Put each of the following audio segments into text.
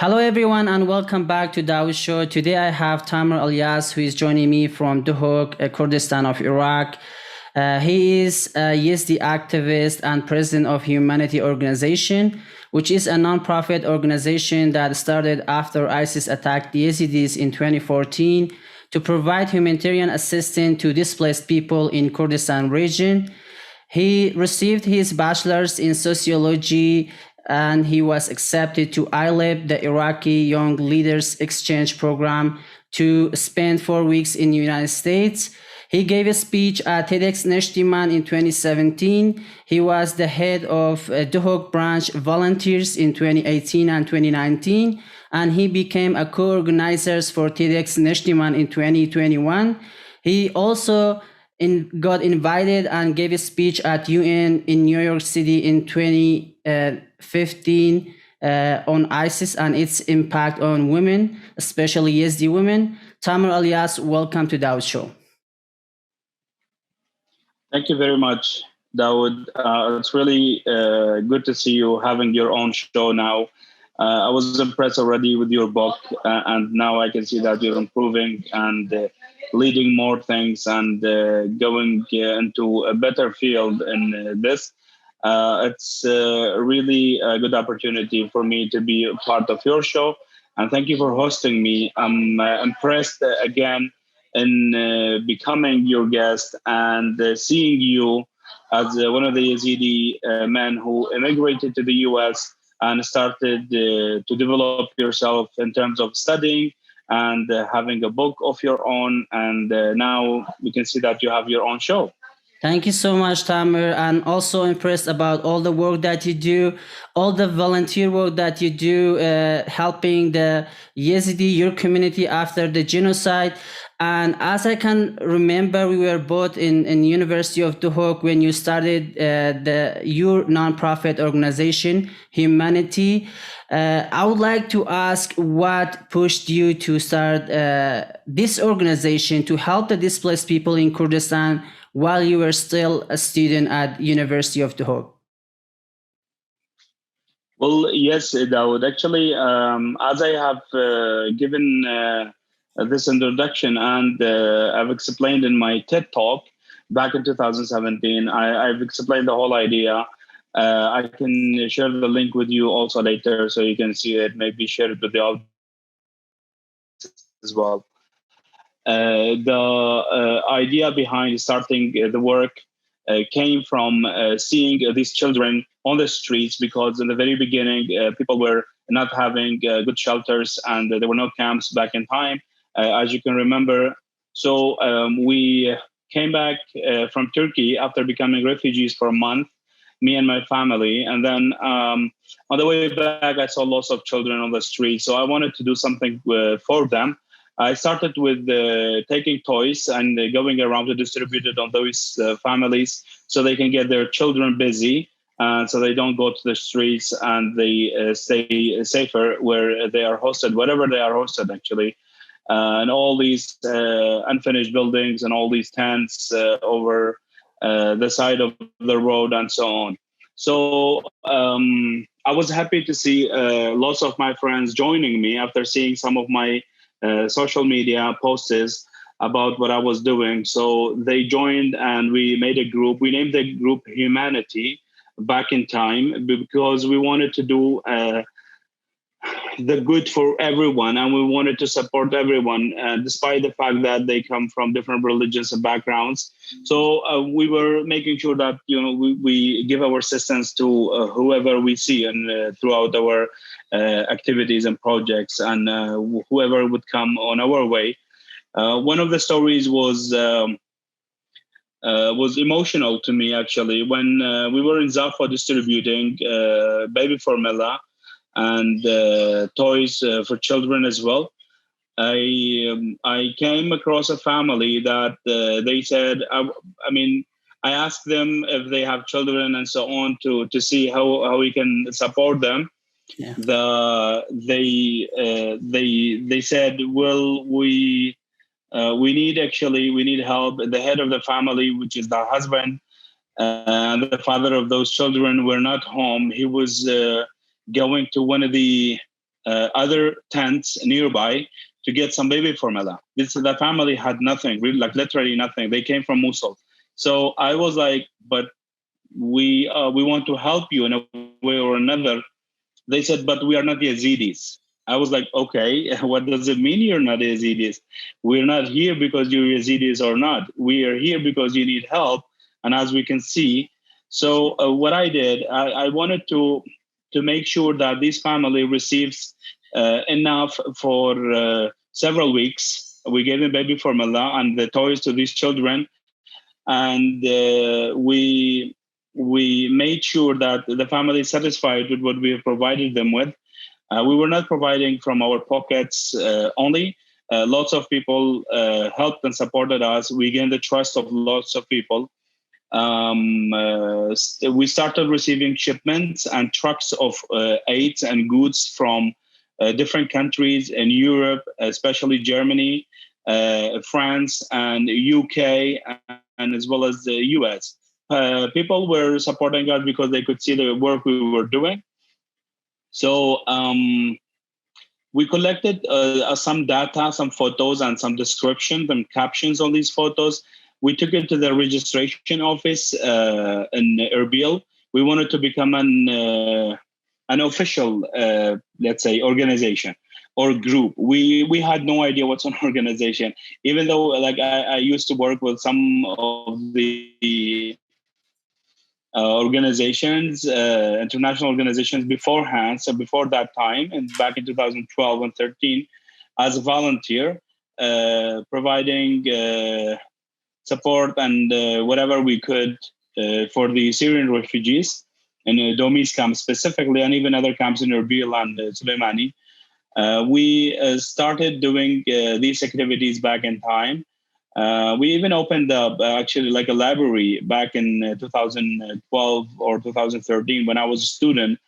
Hello, everyone, and welcome back to DAWOODSHOW. Today, I have Thamir Elias, who is joining me from Duhok, Kurdistan of Iraq. He is a Yazidi activist and president of Humanity Organization, which is a non-profit organization that started after ISIS attacked the Yazidis in 2014 to provide humanitarian assistance to displaced people in Kurdistan region. He received his bachelor's in sociology and he was accepted to ILEP, the Iraqi Young Leaders Exchange Program, to spend 4 weeks in the United States. He gave a speech at TEDxNishtiman in 2017. He was the head of Duhok branch volunteers in 2018 and 2019, and he became a co-organizer for TEDxNishtiman in 2021. He also got invited and gave a speech at UN in New York City in 2015 on ISIS and its impact on women, especially Yazidi women. Thamir Elias, welcome to DAWOODSHOW. Thank you very much, Dawood. It's really good to see you having your own show now. I was impressed already with your book, and now I can see that you're improving and leading more things and going into a better field in this. It's really a good opportunity for me to be a part of your show. And thank you for hosting me. I'm impressed again in becoming your guest and seeing you as one of the Yazidi men who immigrated to the US and started to develop yourself in terms of studying and having a book of your own. And now we can see that you have your own show. Thank you so much, Thamir. I'm also impressed about all the work that you do, all the volunteer work that you do, helping the Yazidi, your community after the genocide. And as I can remember, we were both in University of Duhok when you started your nonprofit organization, Humanity. I would like to ask what pushed you to start this organization to help the displaced people in Kurdistan while you were still a student at University of Duhok? Well, yes, Dawood. Actually, as I have given this introduction and I've explained in my TED Talk back in 2017, I've explained the whole idea. I can share the link with you also later so you can see it, maybe share it with the audience as well. The idea behind starting the work came from seeing these children on the streets, because in the very beginning, people were not having good shelters and there were no camps back in time, as you can remember. So we came back from Turkey after becoming refugees for a month, me and my family. And then on the way back, I saw lots of children on the street. So I wanted to do something for them. I started with taking toys and going around to distribute it on those families so they can get their children busy, so they don't go to the streets and they stay safer where they are hosted, wherever they are hosted, actually. And all these unfinished buildings and all these tents over the side of the road and so on. So I was happy to see lots of my friends joining me after seeing some of my social media posts about what I was doing. So they joined and we made a group. We named the group Humanity back in time because we wanted to do the good for everyone, and we wanted to support everyone, despite the fact that they come from different religions and backgrounds. So we were making sure that we give our assistance to whoever we see and throughout our activities and projects, and whoever would come on our way. One of the stories was emotional to me, actually, when we were in Zaffa distributing baby formula and toys for children as well. I came across a family that they said, I asked them if they have children and so on to see how we can support them. Yeah. They said, well, we need help. The head of the family, which is the husband and the father of those children, were not home. He was going to one of the other tents nearby to get some baby formula. The family had nothing, really, like literally nothing. They came from Mosul. So I was like, but we want to help you in a way or another. They said, but we are not Yazidis. I was like, okay, what does it mean you're not Yazidis? We're not here because you're Yazidis or not. We are here because you need help. And as we can see, so what I did, I wanted to make sure that this family receives enough for several weeks. We gave them baby formula and the toys to these children. And we made sure that the family is satisfied with what we have provided them with. We were not providing from our pockets only. Lots of people helped and supported us. We gained the trust of lots of people. We started receiving shipments and trucks of aids and goods from different countries in Europe, especially Germany, France, and UK, and as well as the US. People were supporting us because they could see the work we were doing. So we collected some data, some photos, and some descriptions and captions on these photos. We took it to the registration office in Erbil. We wanted to become an official, let's say, organization or group. We had no idea what's an organization, even though like I used to work with some of the organizations, international organizations beforehand. So before that time, and back in 2012 and 13, as a volunteer, providing support and whatever we could for the Syrian refugees in Domis camp specifically, and even other camps in Erbil and Soleimani. We started doing these activities back in time. We even opened up actually like a library back in 2012 or 2013 when I was a student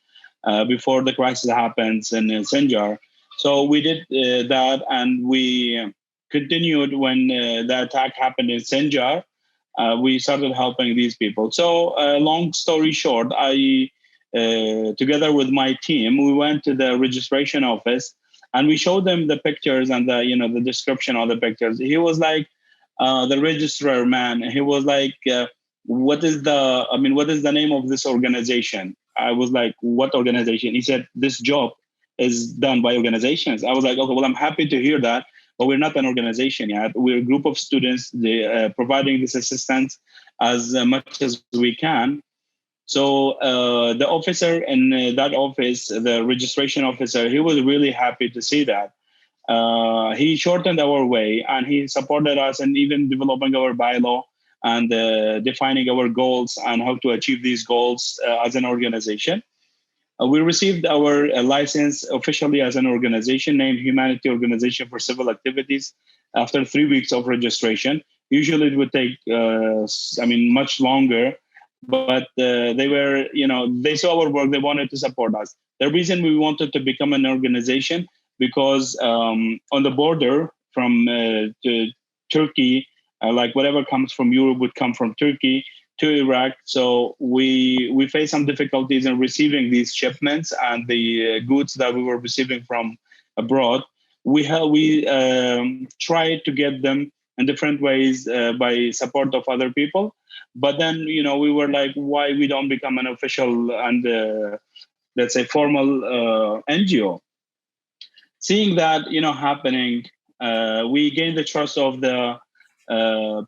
before the crisis happens in Sinjar. So we did that, and we continued when the attack happened in Sinjar. We started helping these people. So long story short, I together with my team, we went to the registration office and we showed them the pictures and the description of the pictures. He was like, the registrar man, he was like, what is the name of this organization? I was like, what organization? He said, this job is done by organizations. I was like, okay, well, I'm happy to hear that, but we're not an organization yet. We're a group of students providing this assistance as much as we can. So the officer in that office, the registration officer, he was really happy to see that. He shortened our way, and he supported us in even developing our bylaw and defining our goals and how to achieve these goals as an organization. We received our license officially as an organization named Humanity Organization for Civil Activities after 3 weeks of registration. Usually it would take, much longer, but they saw our work, they wanted to support us. The reason we wanted to become an organization, because on the border from to Turkey, like whatever comes from Europe would come from Turkey to Iraq. So we faced some difficulties in receiving these shipments and the goods that we were receiving from abroad. We tried to get them in different ways by support of other people. But then, we were like, why we don't become an official and let's say formal NGO? Seeing that, happening, we gained the trust of the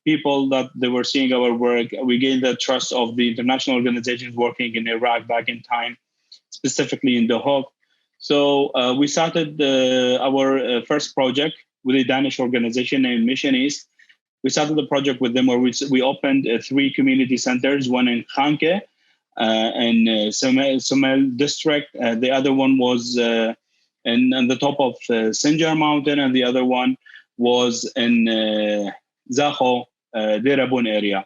people that they were seeing our work. We gained the trust of the international organizations working in Iraq back in time, specifically in Duhok. So we started our first project with a Danish organization named Mission East. We started the project with them where we opened 3 community centers, one in Khanke, in Somel district. The other one was on the top of Sinjar mountain, and the other one was in Zaho, Derabun area.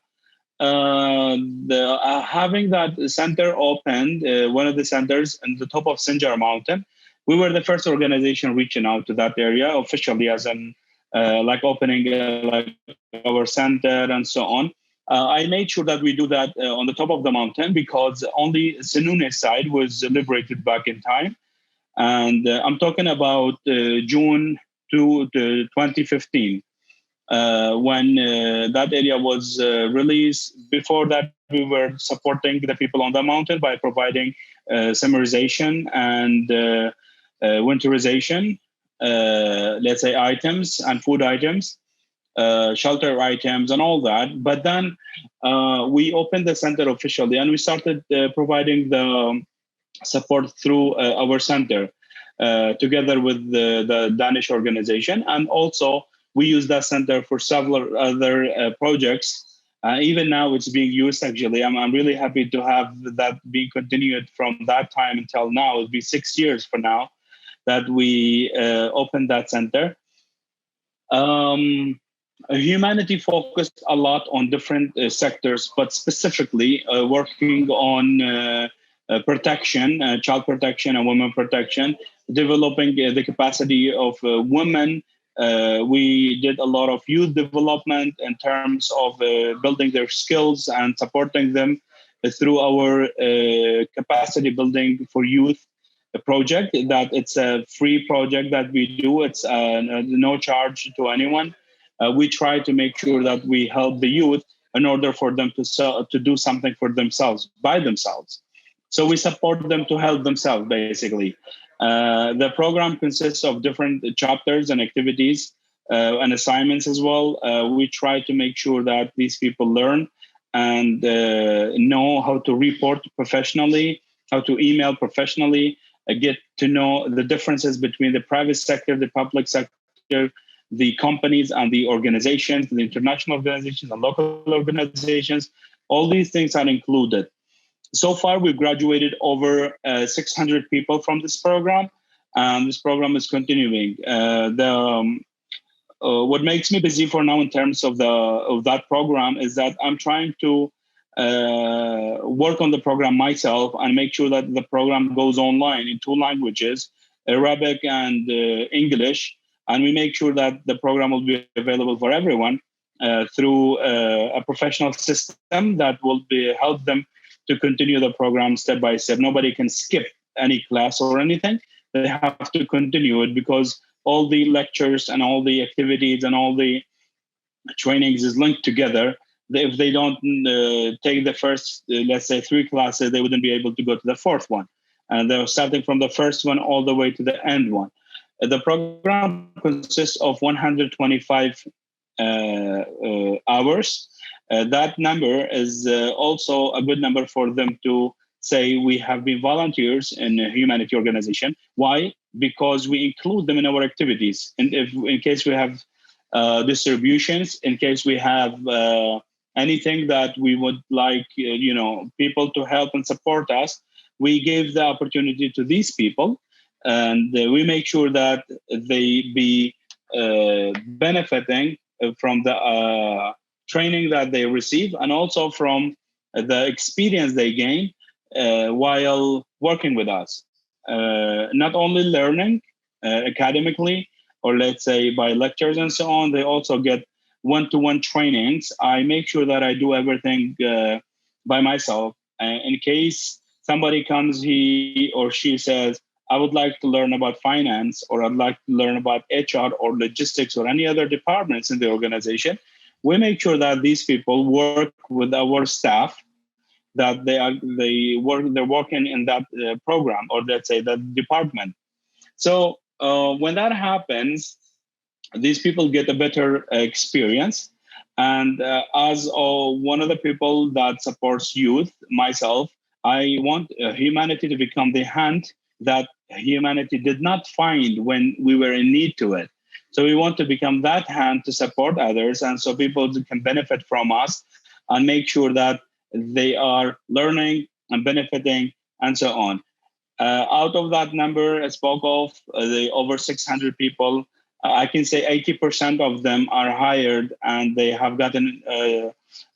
Having that center opened, one of the centers on the top of Sinjar mountain, we were the first organization reaching out to that area officially as an like opening like our center and so on. I made sure that we do that on the top of the mountain because only Sinune side was liberated back in time. And I'm talking about June to 2015. When that area was released. Before that, we were supporting the people on the mountain by providing summarization and winterization, let's say items and food items, shelter items and all that. But then we opened the center officially and we started providing the support through our center together with the Danish organization. And also we use that center for several other projects. Even now it's being used actually. I'm really happy to have that being continued from that time until now. It'll be 6 years for now that we opened that center. Humanity focused a lot on different sectors, but specifically working on protection, child protection and women protection, developing the capacity of women. We did a lot of youth development in terms of building their skills and supporting them through our capacity building for youth project. That it's a free project that we do. It's no charge to anyone. We try to make sure that we help the youth in order for them to do something for themselves by themselves. So we support them to help themselves, basically. The program consists of different chapters and activities and assignments as well. We try to make sure that these people learn and know how to report professionally, how to email professionally, get to know the differences between the private sector, the public sector, the companies and the organizations, the international organizations and local organizations. All these things are included. So far, we've graduated over 600 people from this program, and this program is continuing. What makes me busy for now in terms of that program is that I'm trying to work on the program myself and make sure that the program goes online in 2 languages, Arabic and English, and we make sure that the program will be available for everyone through a professional system that will help them to continue the program step by step. Nobody can skip any class or anything. They have to continue it because all the lectures and all the activities and all the trainings is linked together. If they don't take the first, let's say 3 classes, they wouldn't be able to go to the 4th one. And they're starting from the first one all the way to the end one. The program consists of 125 hours. That number is also a good number for them to say we have been volunteers in a humanity organization. Why? Because we include them in our activities. And if in case we have distributions, in case we have anything that we would like, people to help and support us, we give the opportunity to these people, and we make sure that they be benefiting from the training that they receive and also from the experience they gain while working with us. Not only learning academically or let's say by lectures and so on, they also get one-to-one trainings. I make sure that I do everything by myself. In case somebody comes, he or she says, I would like to learn about finance, or I'd like to learn about HR or logistics or any other departments in the organization, we make sure that these people work with our staff, that they're working in that program, or let's say that department. So when that happens, these people get a better experience. And as one of the people that supports youth, myself, I want humanity to become the hand that humanity did not find when we were in need to it. So we want to become that hand to support others, and so people can benefit from us and make sure that they are learning and benefiting and so on. Out of that number I spoke of, the over 600 people, I can say 80% of them are hired, and they have gotten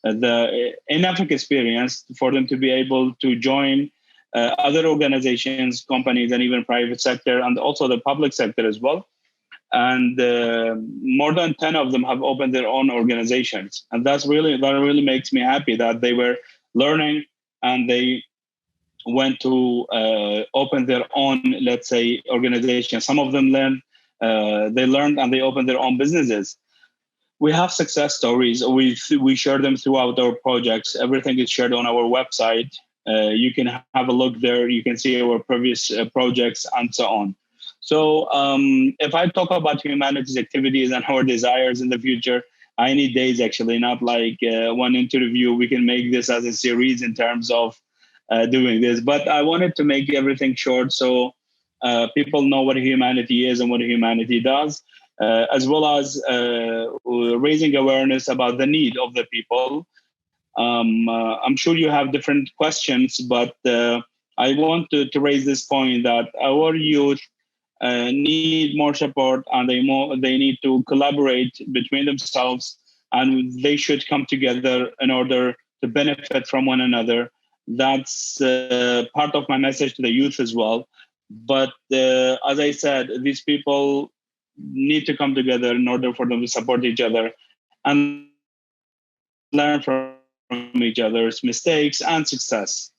the enough experience for them to be able to join other organizations, companies, and even private sector, and also the public sector as well. And more than 10 of them have opened their own organizations. And that really makes me happy that they were learning and they went to open their own, let's say, organization. Some of them they learned and they opened their own businesses. We have success stories. We share them throughout our projects. Everything is shared on our website. You can have a look there. You can see our previous projects and so on. So if I talk about humanity's activities and our desires in the future, I need days actually, not like one interview. We can make this as a series in terms of doing this. But I wanted to make everything short so people know what humanity is and what humanity does, as well as raising awareness about the need of the people. I'm sure you have different questions, but I want to raise this point that our youth need more support, and they need to collaborate between themselves, and they should come together in order to benefit from one another. That's part of my message to the youth as well. But as I said, these people need to come together in order for them to support each other and learn from each other's mistakes and success.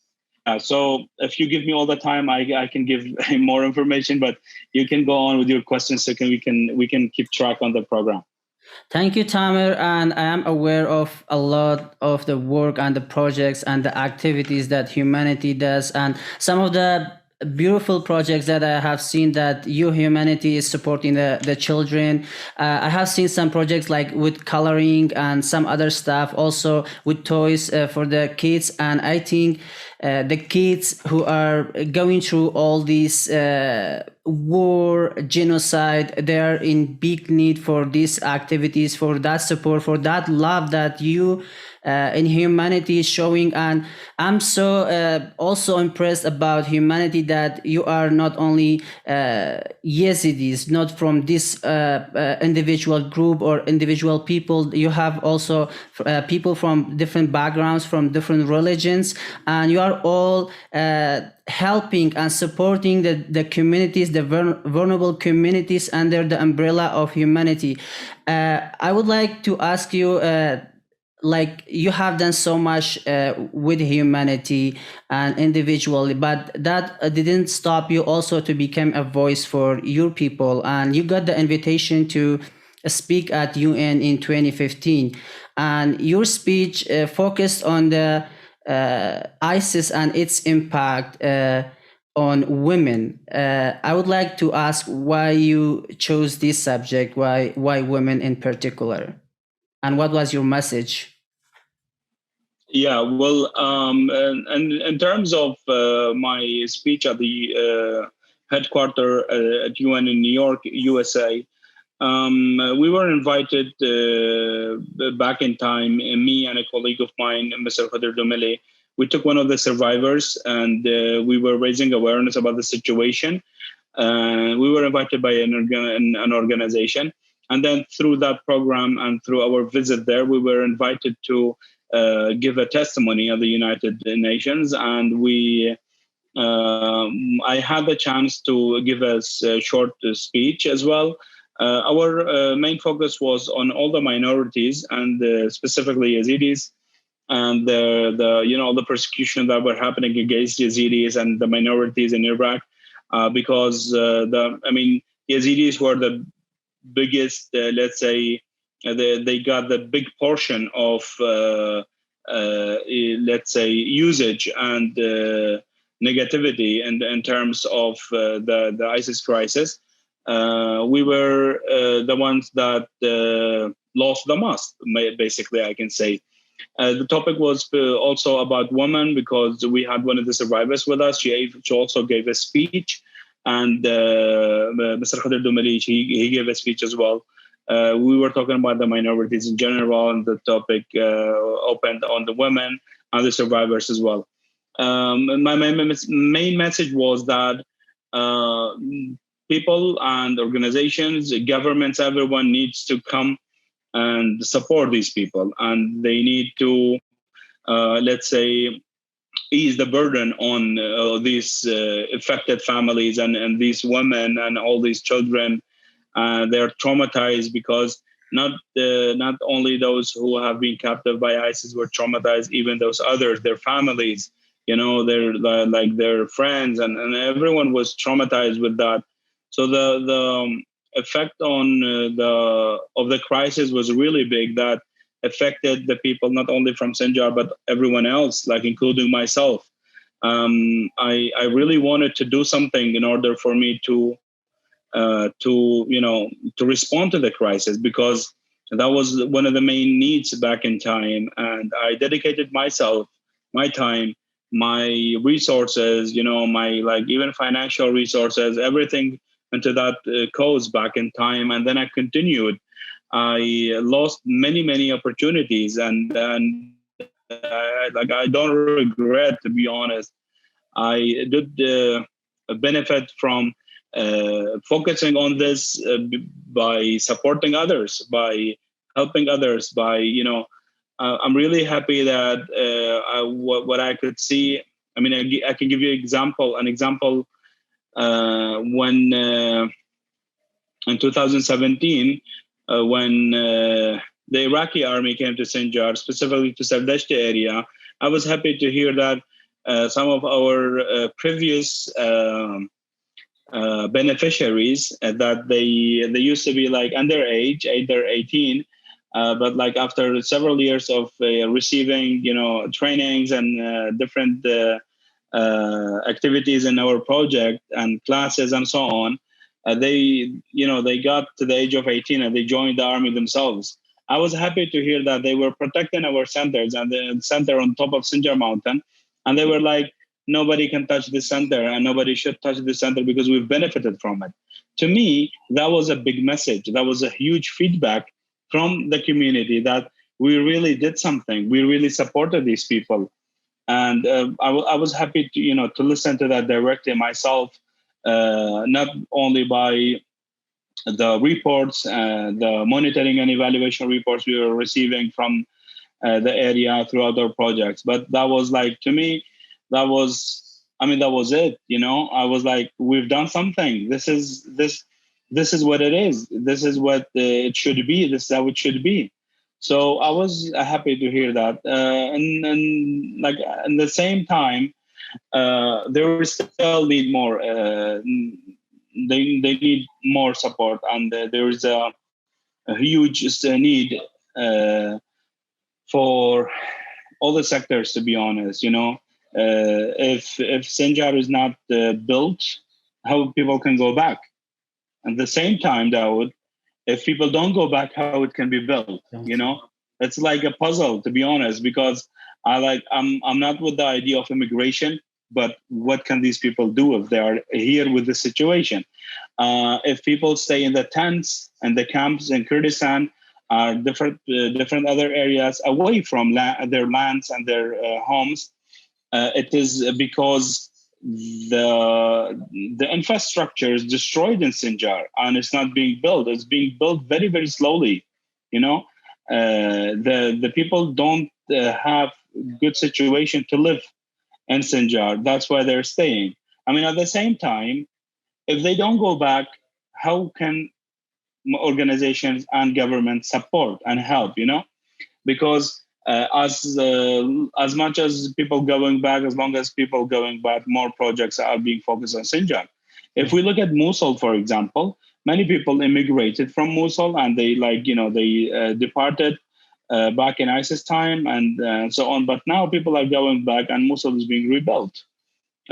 Yeah, so if you give me all the time, I can give more information, but you can go on with your questions so we can keep track on the program. Thank you, Tamer. And I am aware of a lot of the work and the projects and the activities that humanity does, and some of the beautiful projects that I have seen that humanity is supporting the children. I have seen some projects like with coloring and some other stuff, also with toys for the kids. And I think the kids who are going through all these war, genocide, they are in big need for these activities, for that support, for that love that you in humanity is showing. And I'm so also impressed about humanity that you are not only Yazidis, not from this individual group or individual people. You have also people from different backgrounds, from different religions, and you are all helping and supporting the communities, the vulnerable communities under the umbrella of humanity. I would like to ask you, like, you have done so much with humanity and individually, but that didn't stop you also to become a voice for your people, and you got the invitation to speak at UN in 2015, and your speech focused on the ISIS and its impact on women. I would like to ask why you chose this subject, why women in particular, and what was your message? Yeah, well, and in terms of my speech at the headquarters at UN in New York, USA, we were invited back in time, me and a colleague of mine, Mr. Khadir Domele. We took one of the survivors, and we were raising awareness about the situation. We were invited by an organization. And then through that program and through our visit there, we were invited to give a testimony at the United Nations. And I had the chance to give a short speech as well. Our main focus was on all the minorities, and specifically Yazidis, and the persecution that were happening against Yazidis and the minorities in Iraq, because Yazidis were the biggest, let's say, they got the big portion of let's say usage and negativity in terms of the ISIS crisis. We were the ones that lost the most, basically, I can say. The topic was also about women, because we had one of the survivors with us. She also gave a speech, and Mr. Khadir Dumali, he gave a speech as well. We were talking about the minorities in general, and the topic opened on the women and the survivors as well. My main message was that people and organizations, governments, everyone needs to come and support these people, and they need to, let's say, ease the burden on these affected families and these women and all these children. They're traumatized because not only those who have been captive by ISIS were traumatized, even those others, their families, their friends, and everyone was traumatized with that. So the effect on the crisis was really big. That affected the people not only from Sinjar but everyone else, like including myself. I really wanted to do something in order for me to respond to the crisis, because that was one of the main needs back in time. And I dedicated myself, my time, my resources, my even financial resources, everything into that cause back in time. And then I continued. I lost many opportunities, and I don't regret, to be honest. I did benefit from focusing on this by supporting others, by helping others, by I'm really happy that what I could see. I mean, I can give you an example. When in 2017, when the Iraqi army came to Sinjar, specifically to Sardashti area, I was happy to hear that some of our previous beneficiaries, that they used to be like underage, either 18, but like after several years of receiving trainings and different activities in our project and classes and so on, they got to the age of 18 and they joined the army themselves. I was happy to hear that they were protecting our centers and the center on top of Sinjar Mountain, and they were like, nobody can touch this center and nobody should touch this center because we've benefited from it. To me, that was a big message. That was a huge feedback from the community that we really did something. We really supported these people. And I was happy to listen to that directly myself, not only by the reports, the monitoring and evaluation reports we were receiving from the area throughout our projects, but that was like, to me, that was it. I was like, we've done something. This is what it is. This is what it should be. This is how it should be. So I was happy to hear that. And like at the same time, they will still need more. They need more support, and there is a huge need for all the sectors, to be honest. If Sinjar is not built, how people can go back? At the same time, Dawood, if people don't go back, how it can be built? It's like a puzzle, to be honest, because I'm not with the idea of immigration, but what can these people do if they are here with the situation? If people stay in the tents and the camps in Kurdistan, different other areas away from their lands and their homes, it is because the infrastructure is destroyed in Sinjar and it's not being built. It's being built very, very slowly. The people don't have good situation to live in Sinjar. That's why they're staying. I mean, at the same time, if they don't go back, how can organizations and government support and help? Because as much as people going back, as long as people going back, more projects are being focused on Sinjar. If we look at Mosul, for example, many people immigrated from Mosul and they departed back in ISIS time and so on. But now people are going back and Mosul is being rebuilt.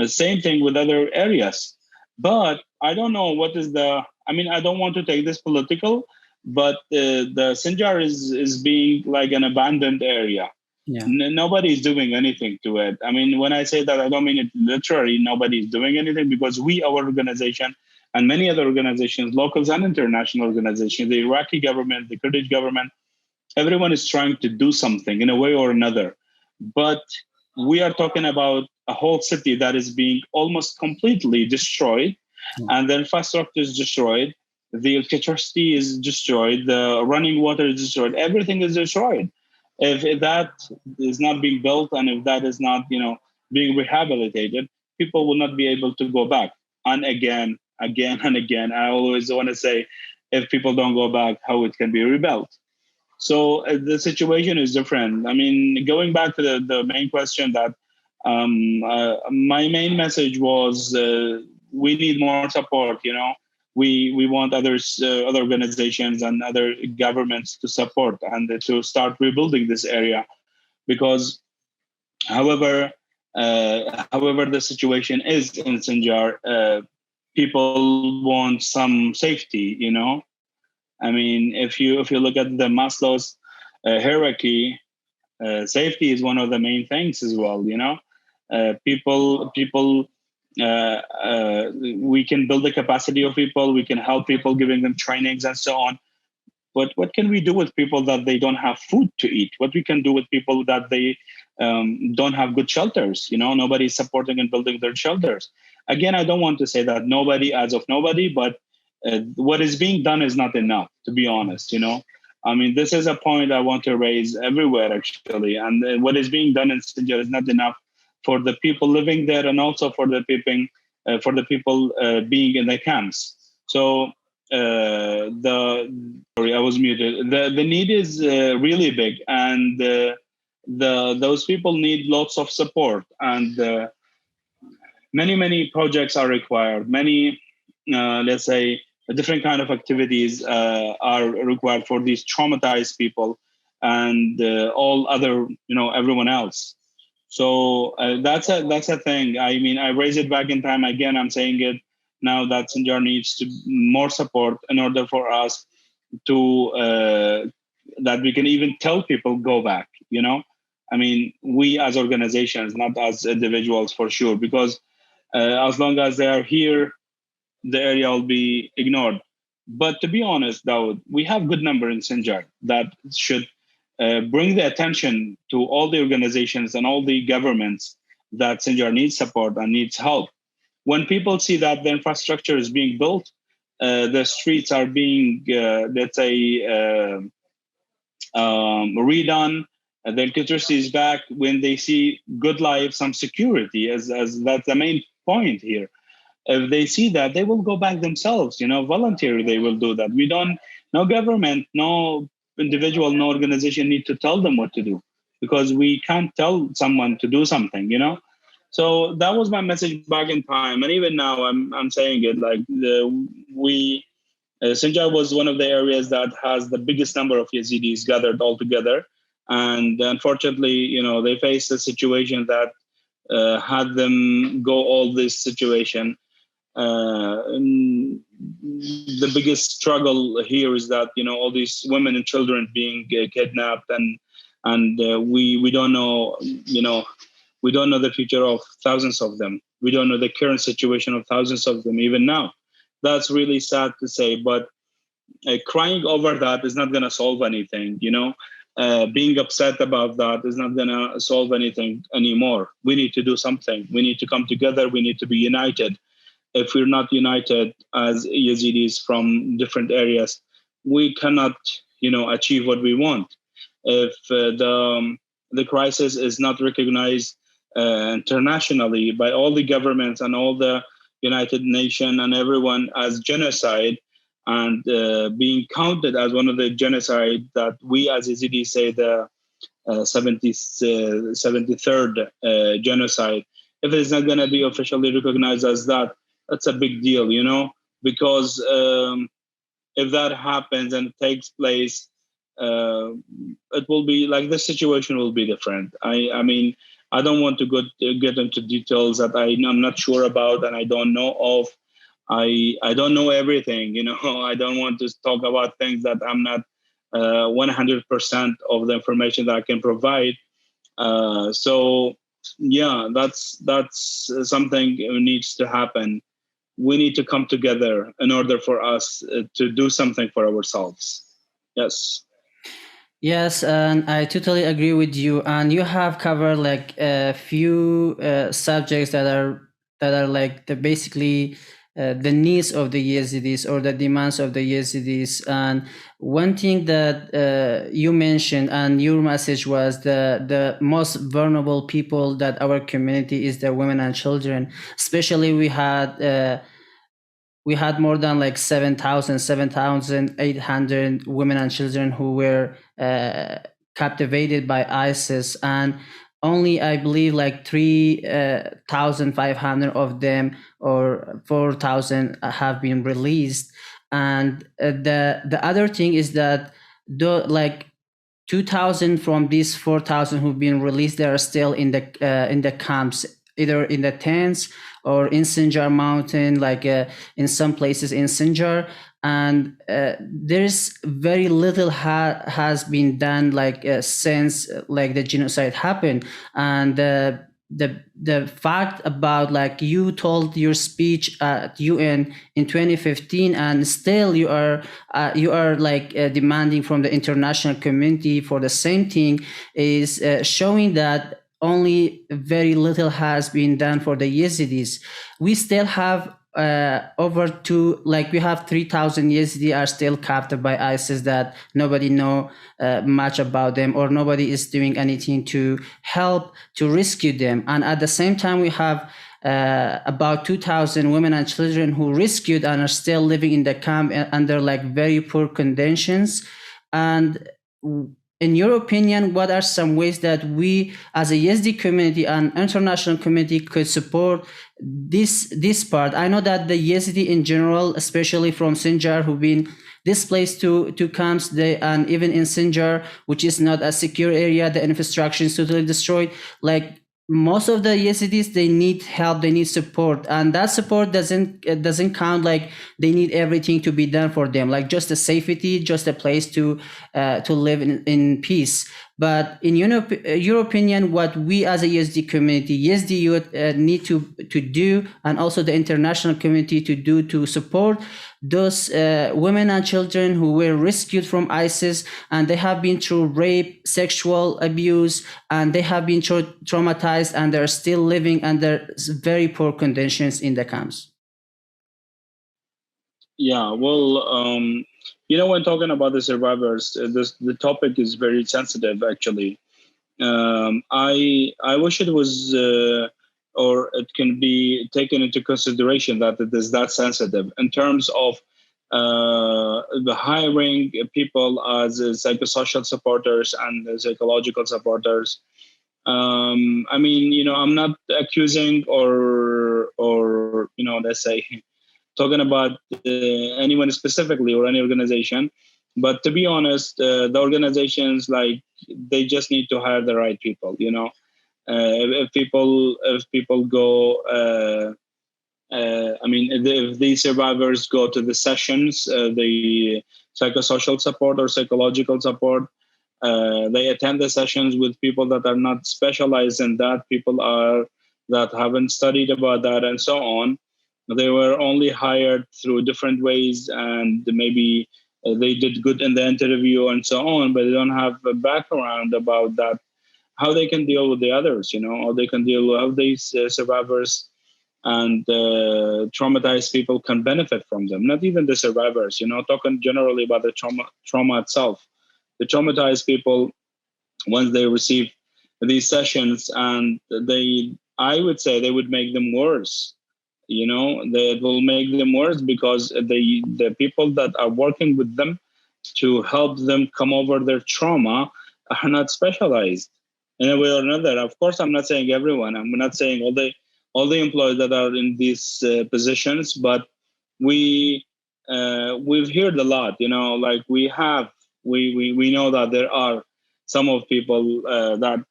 Same thing with other areas. But I don't know what is I don't want to take this political, but the Sinjar is being like an abandoned area. Yeah. Nobody is doing anything to it. I mean, when I say that, I don't mean it literally. Nobody is doing anything, because our organization and many other organizations, locals and international organizations, the Iraqi government, the Kurdish government, everyone is trying to do something in a way or another. But we are talking about a whole city that is being almost completely destroyed, and the infrastructure is destroyed. The electricity is destroyed. The running water is destroyed. Everything is destroyed. If that is not being built and if that is not, being rehabilitated, people will not be able to go back. And again and again, I always want to say, if people don't go back, how it can be rebuilt. So the situation is different. I mean, going back to the main question that My main message was we need more support. We want other organizations and other governments to support and to start rebuilding this area, because however the situation is in Sinjar, people want some safety. I mean, if you look at the Maslow's hierarchy, safety is one of the main things as well. People. We can build the capacity of people. We can help people, giving them trainings and so on. But what can we do with people that they don't have food to eat? What we can do with people that they don't have good shelters? Nobody's supporting and building their shelters. Again, I don't want to say that nobody as of nobody, but what is being done is not enough, to be honest. I mean, this is a point I want to raise everywhere, actually. And what is being done in Sinjar is not enough for the people living there, and also for the people being in the camps. So sorry, I was muted. The need is really big, and those people need lots of support, and many projects are required. Many, let's say, different kind of activities are required for these traumatized people and all other, everyone else. So that's a thing. I mean, I raised it back in time. Again, I'm saying it now, that Sinjar needs to more support in order for us to that we can even tell people go back. I mean, we as organizations, not as individuals, for sure, because as long as they are here, the area will be ignored. But to be honest, Dawood, we have good number in Sinjar that should bring the attention to all the organizations and all the governments that Sinjar needs support and needs help. When people see that the infrastructure is being built, the streets are being, let's say, redone, the electricity is back, when they see good life, some security, as that's the main point here. If they see that, they will go back themselves, voluntarily they will do that. No government, no individual, no organization need to tell them what to do, because we can't tell someone to do something, So that was my message back in time. And even now I'm saying it, like Sinjar was one of the areas that has the biggest number of Yazidis gathered all together. And unfortunately, they faced a situation that had them go all this situation. The biggest struggle here is that all these women and children being kidnapped, and we don't know we don't know the future of thousands of them. We don't know the current situation of thousands of them even now. That's really sad to say, but crying over that is not going to solve anything. Being upset about that is not going to solve anything anymore. We need to do something. We need to come together. We need to be united. If we're not united as Yazidis from different areas, we cannot, achieve what we want. If the crisis is not recognized internationally by all the governments and all the United Nations and everyone as genocide, and being counted as one of the genocide that we as Yazidis say the 73rd genocide, if it's not going to be officially recognized as that, that's a big deal, because if that happens and takes place, it will be like the situation will be different. I mean, I don't want to get into details that I'm not sure about and I don't know of. I don't know everything, I don't want to talk about things that I'm not 100% of the information that I can provide. So yeah, that's something needs to happen. We need to come together in order for us to do something for ourselves. Yes. Yes, and I totally agree with you. And you have covered like a few subjects that are like basically the needs of the Yazidis or the demands of the Yazidis. And one thing that you mentioned and your message was the most vulnerable people that our community is the women and children. Especially we had more than like 7,800 women and children who were captivated by ISIS. And only I believe like 3,500 of them or 4,000 have been released. And the other thing is that like 2,000 from these 4,000 who've been released, they are still in the camps, either in the tents or in Sinjar Mountain, like in some places in Sinjar. And there's very little has been done like since like the genocide happened. And the fact about like you told your speech at UN in 2015, and still you are like demanding from the international community for the same thing, is showing that only very little has been done for the Yazidis. We still have we have 3,000 Yazidi are still captured by ISIS that nobody know much about them, or nobody is doing anything to help to rescue them. And at the same time, we have about 2,000 women and children who rescued and are still living in the camp under like very poor conditions. And in your opinion, what are some ways that we as a Yazidi community and international community could support this part? I know that the Yazidi in general, especially from Sinjar, who've been displaced to camps, and even in Sinjar, which is not a secure area, the infrastructure is totally destroyed. Like most of the Yazidis, they need help, they need support, and that support doesn't count. Like they need everything to be done for them, like just a safety, just a place to live in peace. But in your opinion, what we as a Yazidi community, Yazidi youth need to do, and also the international community to do to support those women and children who were rescued from ISIS, and they have been through rape, sexual abuse, and they have been traumatized, and they're still living under very poor conditions in the camps. Yeah, well, when talking about the survivors, the topic is very sensitive, actually. I wish it was, or it can be taken into consideration that it is that sensitive in terms of the hiring people as psychosocial supporters and psychological supporters. I'm not accusing or let's say talking about anyone specifically or any organization, but to be honest, the organizations, like, they just need to hire the right people. If people go, if these survivors go to the sessions, the psychosocial support or psychological support, they attend the sessions with people that are not specialized in that, that haven't studied about that, and so on. They were only hired through different ways, and maybe they did good in the interview and so on, but they don't have a background about that, how they can deal with the others, how they can deal with how these survivors and traumatized people can benefit from them. Not even the survivors, talking generally about the trauma itself. The traumatized people, once they receive these sessions, and I would say they would make them worse. They will make them worse because the people that are working with them to help them come over their trauma are not specialized in a way or another. Of course, I'm not saying everyone. I'm not saying all the employees that are in these positions, but we've heard a lot. Like we know that there are some of people that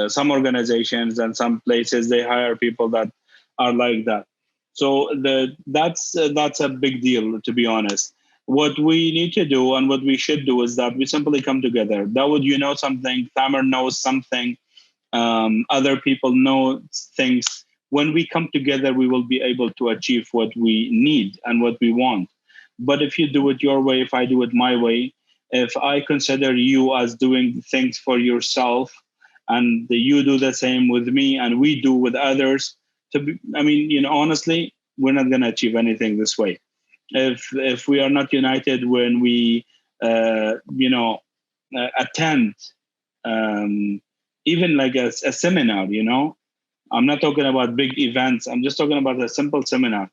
some organizations and some places, they hire people that are like that. So that's a big deal, to be honest. What we need to do and what we should do is that we simply come together. Dawood, you know something, Thamir knows something, other people know things. When we come together, we will be able to achieve what we need and what we want. But if you do it your way, if I do it my way, if I consider you as doing things for yourself, and you do the same with me, and we do with others, honestly, we're not going to achieve anything this way. If we are not united when we attend even like a seminar, I'm not talking about big events, I'm just talking about a simple seminar.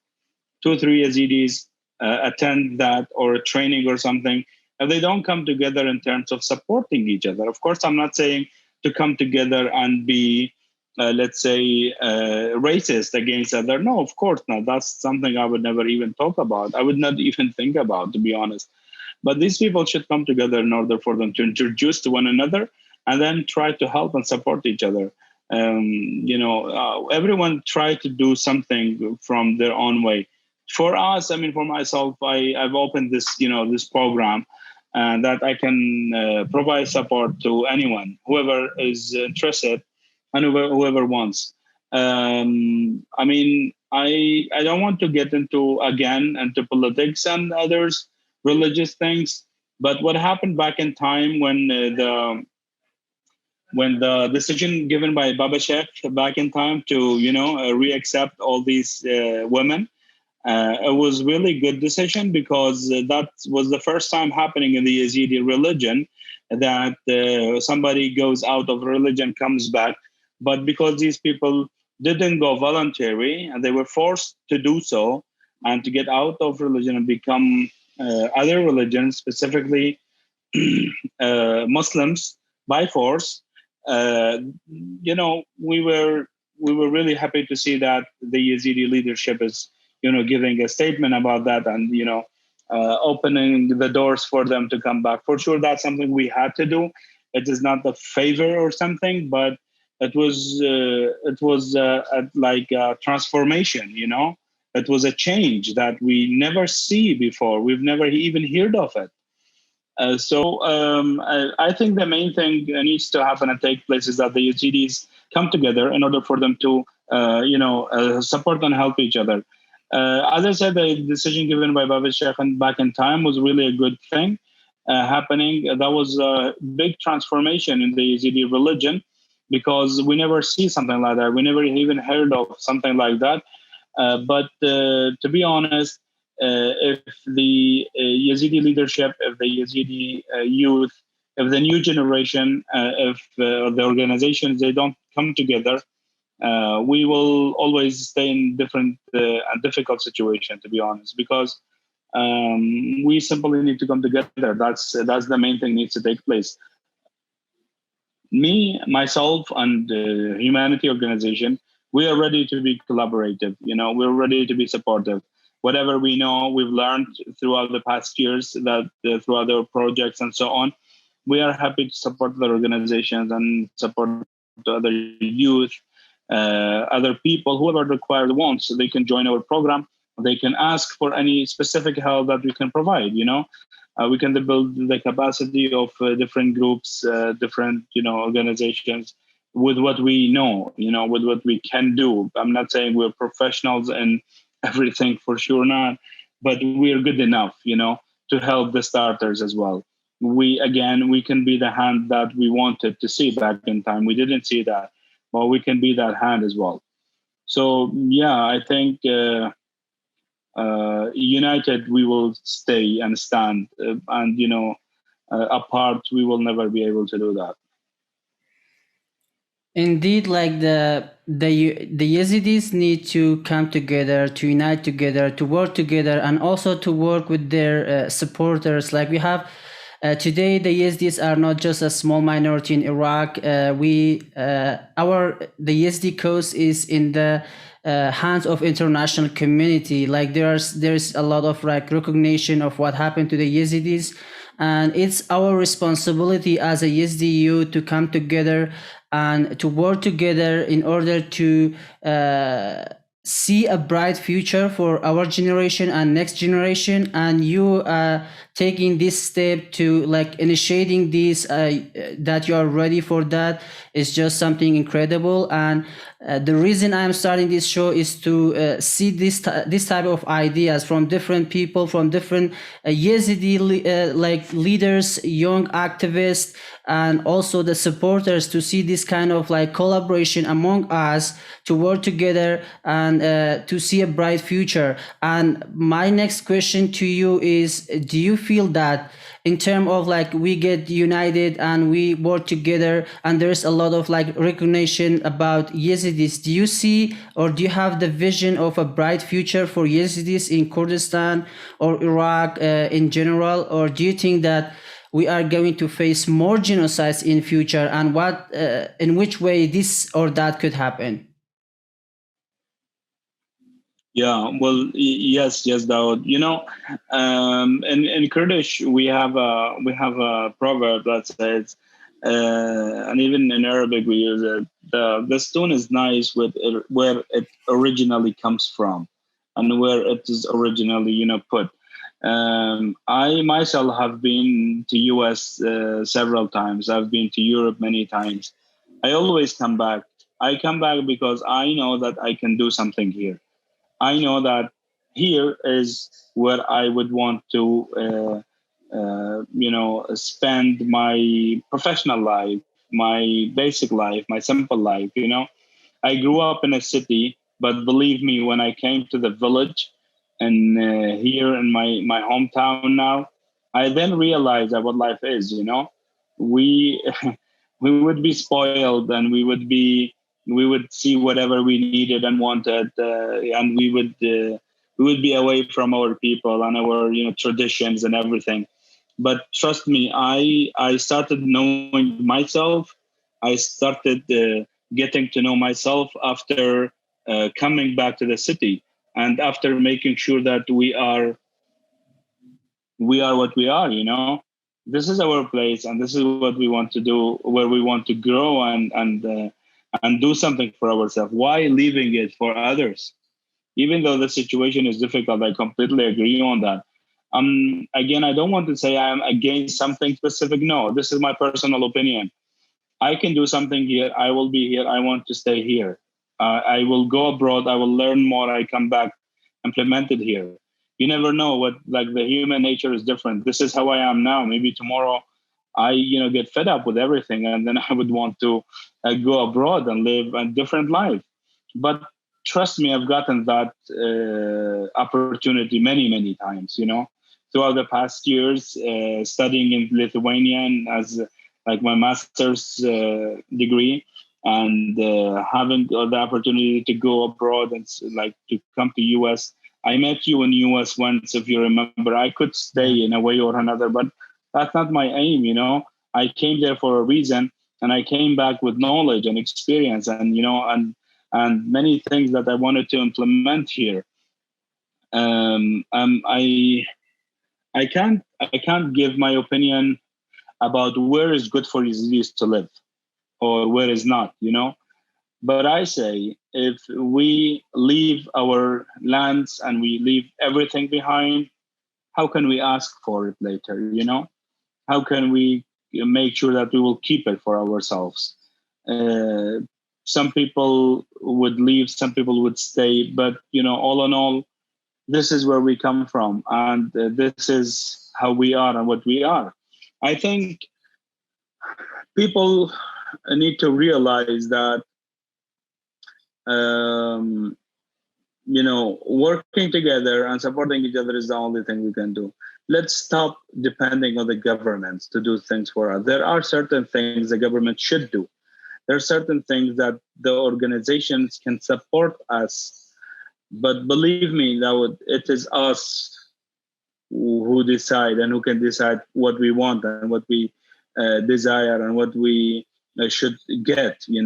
2 or 3 Yazidis attend that, or a training or something, and they don't come together in terms of supporting each other. Of course, I'm not saying to come together and be, let's say, racist against other. No, of course not. That's something I would never even talk about. I would not even think about, to be honest. But these people should come together in order for them to introduce to one another and then try to help and support each other. Everyone try to do something from their own way. For us, I mean, for myself, I've opened this, this program that I can provide support to anyone, whoever is interested and whoever wants. I mean, I don't want to get into politics and others religious things, but what happened back in time when the decision given by Baba Sheikh back in time to re-accept all these women, it was really good decision, because that was the first time happening in the Yazidi religion that somebody goes out of religion, comes back. But because these people didn't go voluntary and they were forced to do so and to get out of religion and become other religions, specifically Muslims by force, we were really happy to see that the Yazidi leadership is giving a statement about that and opening the doors for them to come back. For sure, that's something we had to do. It is not a favor or something, but it was like a transformation. It was a change that we never see before. We've never even heard of it. I think the main thing needs to happen and take place is that the Yazidis come together in order for them to, support and help each other. As I said, the decision given by Baba Sheikh back in time was really a good thing happening. That was a big transformation in the Yazidi religion, because we never see something like that. We never even heard of something like that. But to be honest, if the Yazidi leadership, if the Yazidi youth, if the new generation, if the organizations, they don't come together, we will always stay in different and difficult situation, to be honest, because we simply need to come together. That's the main thing needs to take place. Me, myself, and Humanity organization, we are ready to be collaborative. We're ready to be supportive. Whatever we know, we've learned throughout the past years, that throughout our projects and so on, we are happy to support the organizations and support the other youth, other people, whoever required wants. So they can join our program. They can ask for any specific help that we can provide. We can build the capacity of different groups, different organizations, with what we know, with what we can do. I'm not saying we're professionals and everything, for sure not, but we're good enough, to help the starters as well. We can be the hand that we wanted to see back in time. We didn't see that, but we can be that hand as well. So yeah, I think united we will stay and stand, and apart we will never be able to do that. Indeed, like the Yazidis need to come together, to unite together, to work together, and also to work with their supporters. Like we have today, the Yazidis are not just a small minority in Iraq. The Yazidi cause is in the hands of international community. Like there's a lot of recognition of what happened to the Yazidis, and it's our responsibility as a Yazidi youth to come together and to work together in order to see a bright future for our generation and next generation. And you taking this step to initiating this, that you are ready for that, is just something incredible. And the reason I'm starting this show is to see this type of ideas from different people, from different Yazidi leaders, young activists, and also the supporters, to see this kind of collaboration among us to work together and to see a bright future. And my next question to you is, do you feel that in terms of we get united and we work together and there's a lot of recognition about Yazidis, do you see or do you have the vision of a bright future for Yazidis in Kurdistan or Iraq in general? Or do you think that we are going to face more genocides in future, and what in which way this or that could happen? Yeah, well, yes, Dawood. In Kurdish we have a proverb that says, and even in Arabic we use it. The stone is nice where it originally comes from, and where it is originally put. I myself have been to US several times. I've been to Europe many times. I always come back. I come back because I know that I can do something here. I know that here is where I would want to, spend my professional life, my basic life, my simple life. I grew up in a city, but believe me, when I came to the village and here in my hometown now, I then realized that what life is. We we would be spoiled, and we would see whatever we needed and wanted, and we would be away from our people and our traditions and everything. But trust me, I started knowing myself. I started getting to know myself after coming back to the city, and after making sure that we are what we are. This is our place, and this is what we want to do, where we want to grow and do something for ourselves. Why leaving it for others? Even though the situation is difficult, I completely agree on that. Again, I don't want to say I'm against something specific. No, this is my personal opinion. I can do something here. I will be here. I want to stay here. I will go abroad. I will learn more. I come back, implement it here. You never know what, like, the human nature is different. This is how I am now. Maybe tomorrow I, get fed up with everything, and then I would want to go abroad and live a different life. But trust me, I've gotten that opportunity many, many times, throughout the past years, studying in Lithuanian as like my master's degree, and having the opportunity to go abroad and like to come to US. I met you in US once, if you remember. I could stay in a way or another, but that's not my aim. I came there for a reason, and I came back with knowledge and experience, and and many things that I wanted to implement here. I can't give my opinion about where is good for Yazidis to live or where is not, But I say, if we leave our lands and we leave everything behind, how can we ask for it later, How can we make sure that we will keep it for ourselves? Uh, some people would leave, some people would stay, but, all in all, this is where we come from, and this is how we are and what we are. I think people need to realize that um, working together and supporting each other is the only thing we can do. Let's stop depending on the governments to do things for us. There are certain things the government should do. There are certain things that the organizations can support us. But believe me, it is us who decide, and who can decide what we want and what we desire and what we should get. If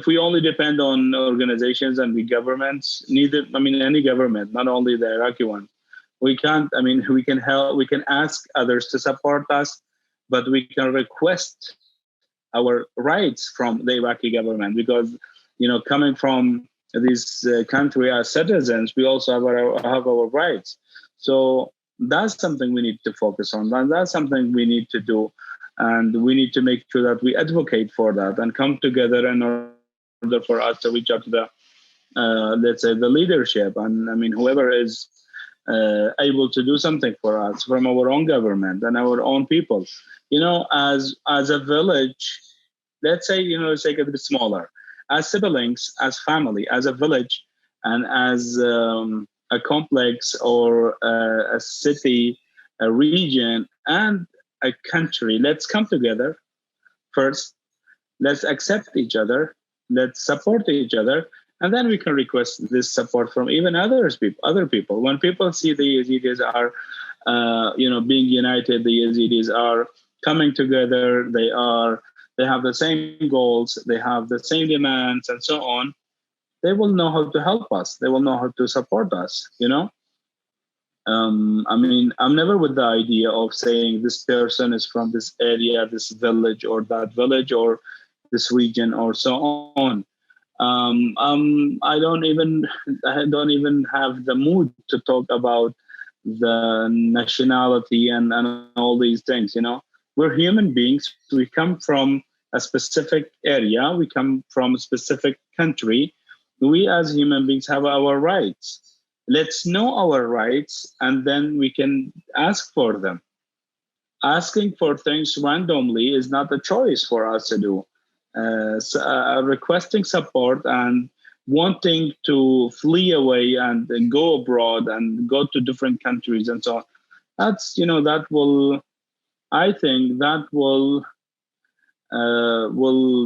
we only depend on organizations and the governments, any government, not only the Iraqi one, we can't. We can help. We can ask others to support us, but we can request our rights from the Iraqi government, because coming from this country as citizens, we also have our rights. So that's something we need to focus on, and that's something we need to do, and we need to make sure that we advocate for that and come together in order for us to reach out to the let's say the leadership, and whoever is able to do something for us from our own government and our own people. As a village, let's say, let's take it a bit smaller, as siblings, as family, as a village, and as a complex or a city, a region, and a country. Let's come together first. Let's accept each other. Let's support each other. And then we can request this support from even other people. When people see the Yazidis are being united. The Yazidis are coming together. They have the same goals. They have the same demands, and so on. They will know how to help us. They will know how to support us. I'm never with the idea of saying this person is from this area, this village, or that village, or this region, or so on. I don't even have the mood to talk about the nationality and all these things. We're human beings. We come from a specific area. We come from a specific country. We as human beings have our rights. Let's know our rights, and then we can ask for them. Asking for things randomly is not a choice for us to do. Requesting support and wanting to flee away and go abroad and go to different countries and so on, I think that will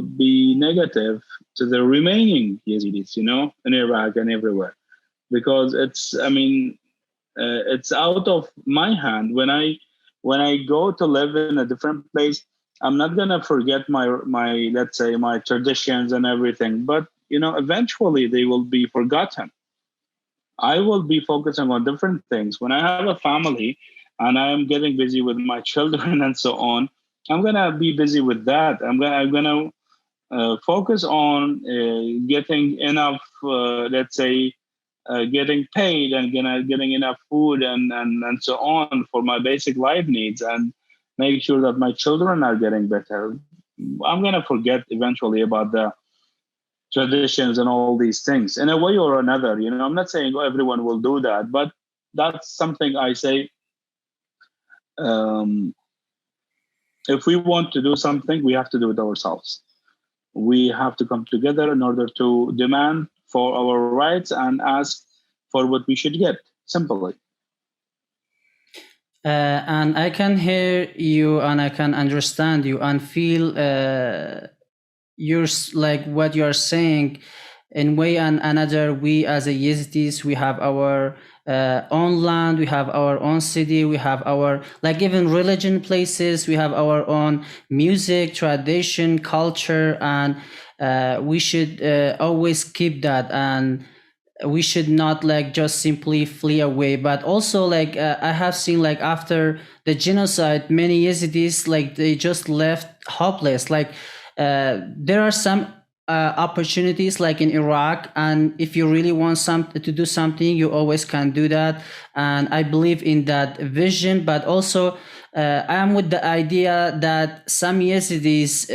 be negative to the remaining Yazidis, in Iraq and everywhere, because it's out of my hand. When I go to live in a different place, I'm not gonna forget my let's say my traditions and everything, but eventually they will be forgotten. I will be focusing on different things. When I have a family and I am getting busy with my children and so on, I'm gonna be busy with that. I'm gonna focus on getting enough, let's say, getting paid and getting enough food and so on for my basic life needs, and make sure that my children are getting better. I'm going to forget eventually about the traditions and all these things in a way or another. I'm not saying everyone will do that, but that's something I say. If we want to do something, we have to do it ourselves. We have to come together in order to demand for our rights and ask for what we should get, simply. And I can hear you and I can understand you and feel like what you are saying. In way and another, we as a Yazidis, we have our own land, we have our own city, we have our like even religion places, we have our own music, tradition, culture, and we should always keep that, and we should not like just simply flee away. But also like I have seen like after the genocide, many Yazidis like they just left hopeless. Like there are some opportunities like in Iraq, and if you really want to do something, you always can do that. And I believe in that vision, but also I am with the idea that some Yazidis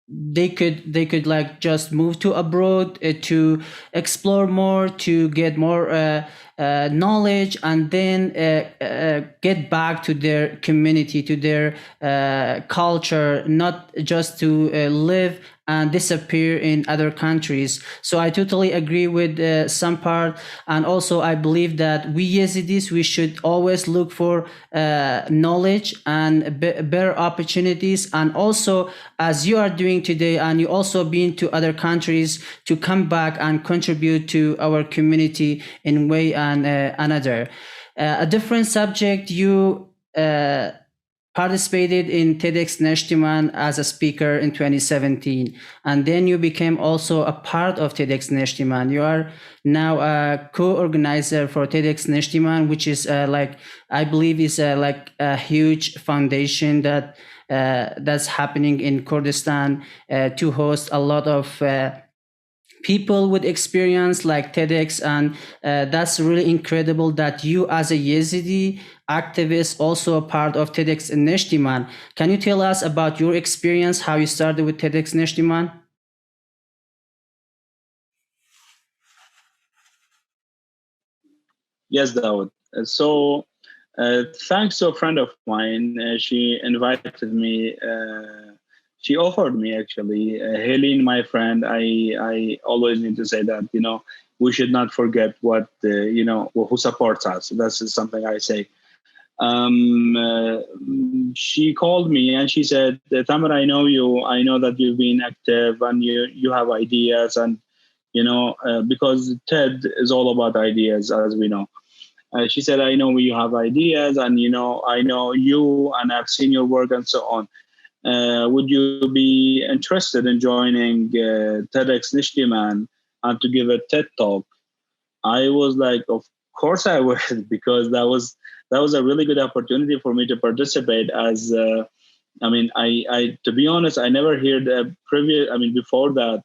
they could like just move to abroad to explore more, to get more knowledge, and then get back to their community, to their culture, not just to live and disappear in other countries. So I totally agree with some part, and also I believe that we Yazidis, we should always look for knowledge and better opportunities, and also as you are doing today, and you also been to other countries, to come back and contribute to our community in way and another. A different subject, you participated in TEDxNishtiman as a speaker in 2017, and then you became also a part of TEDxNishtiman. You are now a co-organizer for TEDxNishtiman, which is like I believe is like a huge foundation that that's happening in Kurdistan to host a lot of people with experience like TEDx, and that's really incredible that you as a Yazidi activist also a part of TEDxNishtiman. Can you tell us about your experience, how you started with TEDxNishtiman? Yes, Dawood. So thanks to a friend of mine, she invited me. She offered me actually, Helene, my friend. I always need to say that we should not forget what who supports us. That's something I say. She called me and she said, "Thamir, I know you. I know that you've been active and you have ideas, and because TED is all about ideas, as we know." She said, I know you have ideas, and I know you, and I've seen your work and so on. Would you be interested in joining TEDxNishtiman and to give a TED talk? I was like, of course I would, because that was a really good opportunity for me to participate. As I to be honest, I never heard before that.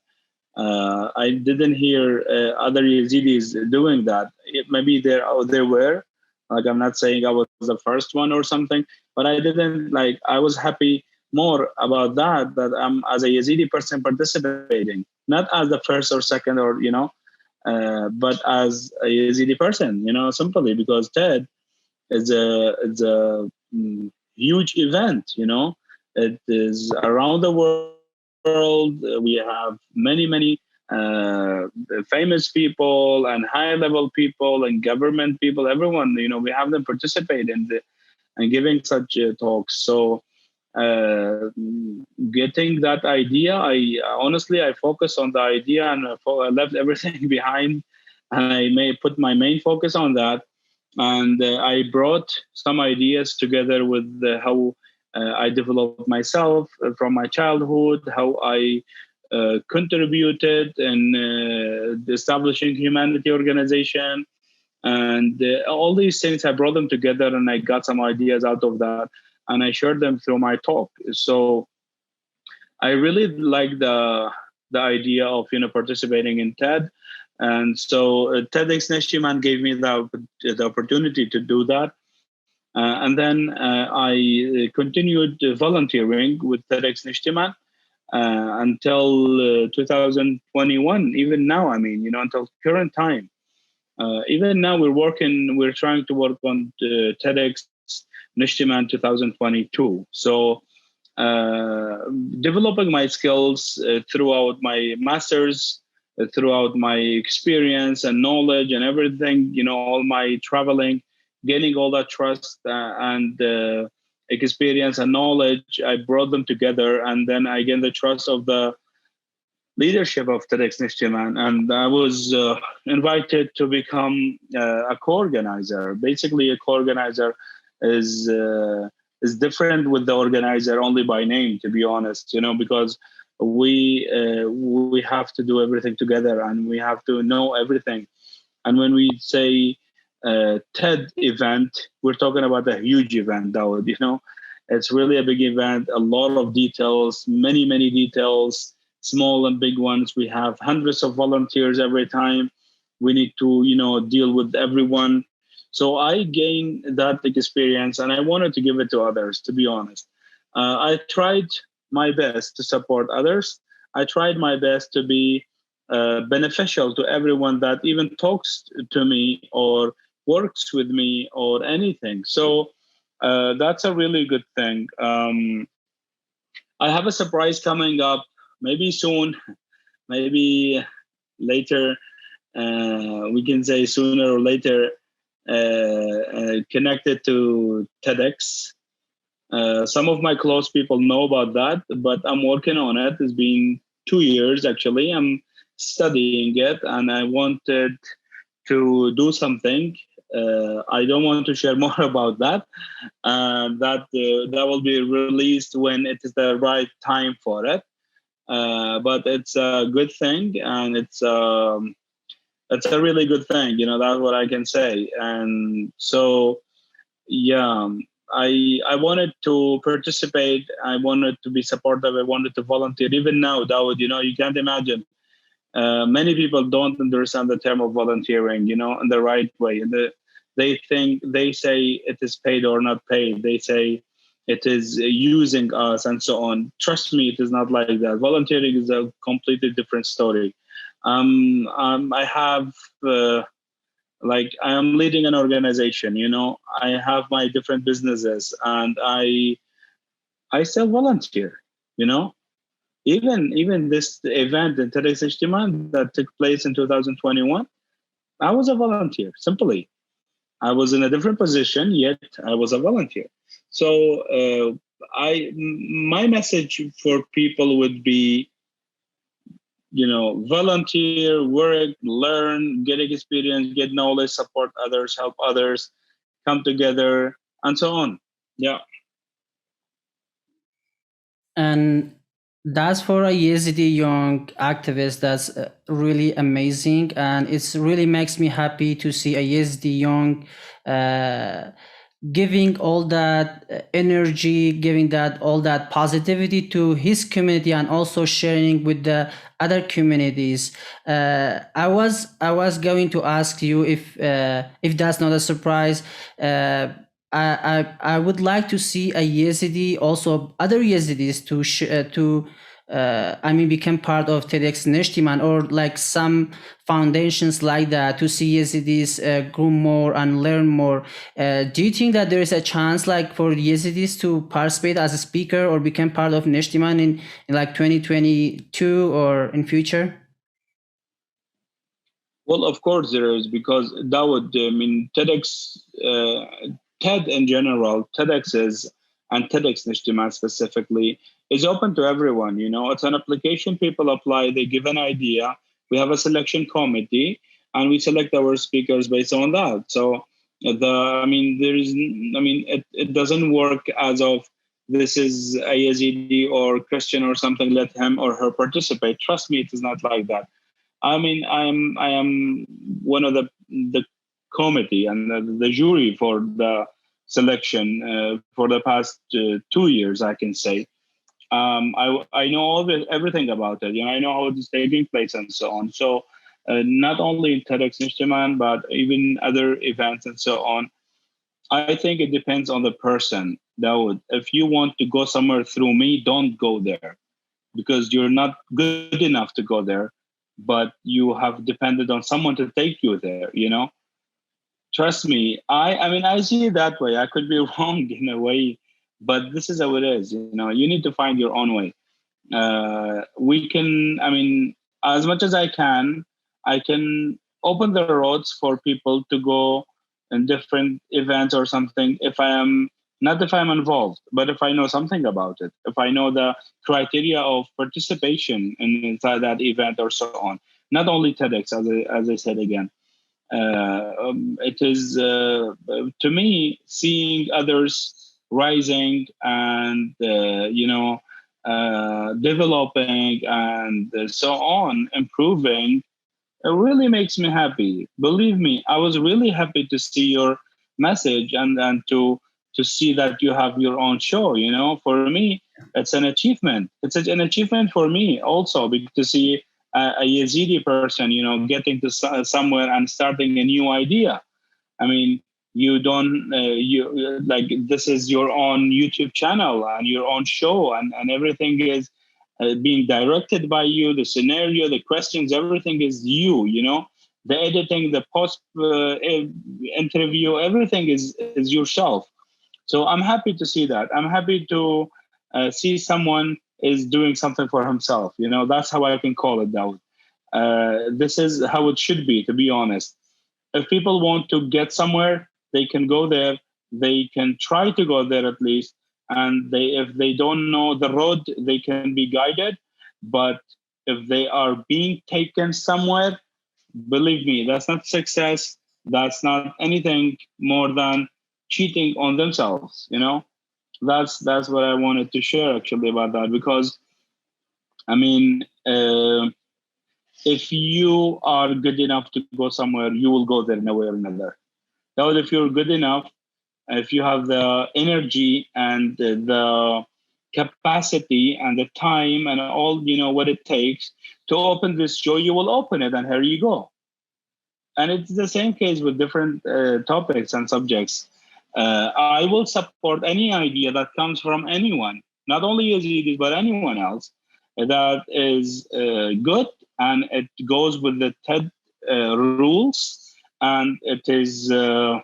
I didn't hear other Yazidis doing that. Maybe there were, like, I'm not saying I was the first one or something, but I didn't, like, I was happy more about that I'm, as a Yazidi person, participating, not as the first or second, or but as a Yazidi person, simply because TED is a huge event. It is around the world. We have many famous people and high level people and government people. Everyone, we have them participate in and giving such talks. So uh, getting that idea, I honestly, I focused on the idea, and I left everything behind, and I may put my main focus on that. And I brought some ideas together with how I developed myself from my childhood, how I contributed in establishing humanity organization, and all these things. I brought them together, and I got some ideas out of that, and I shared them through my talk. So I really like the idea of participating in TED, and so TEDxNishtiman gave me the opportunity to do that, and then I continued volunteering with TEDxNishtiman until 2021. Even now, until current time. Even now, we're trying to work on TEDxNishtiman 2022. So developing my skills throughout my masters, throughout my experience and knowledge and everything, all my traveling, gaining all that trust and experience and knowledge. I brought them together, and then I gained the trust of the leadership of TEDxNishtiman, and I was invited to become a co-organizer. Basically, a co-organizer is is different with the organizer only by name, to be honest. Because we have to do everything together, and we have to know everything. And when we say TED event, we're talking about a huge event, Dawood. It's really a big event, a lot of details, many details, small and big ones. We have hundreds of volunteers every time. We need to, deal with everyone. So I gained that experience, and I wanted to give it to others, to be honest. I tried my best to support others. I tried my best to be beneficial to everyone that even talks to me or works with me or anything. So that's a really good thing. I have a surprise coming up, maybe soon, maybe later. We can say sooner or later, connected to TEDx. Some of my close people know about that, but I'm working on it. It's been 2 years, actually. I'm studying it, and I wanted to do something. I don't want to share more about that. That will be released when it is the right time for it. But it's a good thing, and it's a really good thing. That's what I can say. And so, yeah, I wanted to participate. I wanted to be supportive. I wanted to volunteer. Even now, Dawood, you can't imagine. Many people don't understand the term of volunteering, in the right way. And they say it is paid or not paid. They say it is using us and so on. Trust me, it is not like that. Volunteering is a completely different story. I have I am leading an organization. I have my different businesses, and I still volunteer. Even this event in TEDxNishtiman that took place in 2021, I was a volunteer. Simply, I was in a different position, yet I was a volunteer. So my message for people would be, volunteer, work, learn, get experience, get knowledge, support others, help others, come together, and so on. Yeah. And that's for a Yazidi young activist. That's really amazing, and it's really makes me happy to see a Yazidi young giving all that energy, giving that all that positivity to his community, and also sharing with the other communities. I was going to ask you if that's not a surprise. I would like to see a Yazidi, also other Yazidis to become part of TEDxNishtiman, or like some foundations like that, to see Yazidis grow more and learn more. Do you think that there is a chance like for Yazidis to participate as a speaker or become part of Nishtiman in like 2022 or in future? Well, of course there is, because TEDx, TED in general, TEDx is, and TEDxNishtiman specifically, is open to everyone. It's an application. People apply, they give an idea. We have a selection committee, and we select our speakers based on that. So it doesn't work as of this is a Yazidi or Christian or something, let him or her participate. Trust me, it is not like that. I am one of the committee and the jury for the selection for the past 2 years, I can say. I know everything about it. I know how it is taking place and so on. So not only in TEDxNishtiman, but even other events and so on. I think it depends on the person. Dawood, if you want to go somewhere through me, don't go there, because you're not good enough to go there, but you have depended on someone to take you there. Trust me, I see it that way. I could be wrong in a way, but this is how it is. You need to find your own way. We can, as much as I can open the roads for people to go in different events or something, if I am not if I'm involved, but if I know something about it, if I know the criteria of participation inside that event or so on. Not only TEDx, as I said again. It is, to me, seeing others rising and developing and so on, improving, it really makes me happy. Believe me, I was really happy to see your message and to see that you have your own show. For me, it's an achievement. It's an achievement for me also, to see a Yazidi person, getting to somewhere and starting a new idea. I mean, you don't, like, this is your own YouTube channel and your own show, and everything is being directed by you. The scenario, the questions, everything is you. The editing, the post interview, everything is yourself. So I'm happy to see that. I'm happy to see someone is doing something for himself. That's how I can call it, Dawood. This is how it should be, to be honest. If people want to get somewhere, they can go there. They can try to go there at least. And if they don't know the road, they can be guided. But if they are being taken somewhere, believe me, that's not success. That's not anything more than cheating on themselves. That's what I wanted to share actually about that, because I mean. If you are good enough to go somewhere, you will go there in a way or another. Now, if you're good enough, if you have the energy and the capacity and the time and all, what it takes to open this show, you will open it, and here you go. And it's the same case with different topics and subjects. I will support any idea that comes from anyone, not only Yazidis, but anyone else that is good, and it goes with the TED rules, and it is a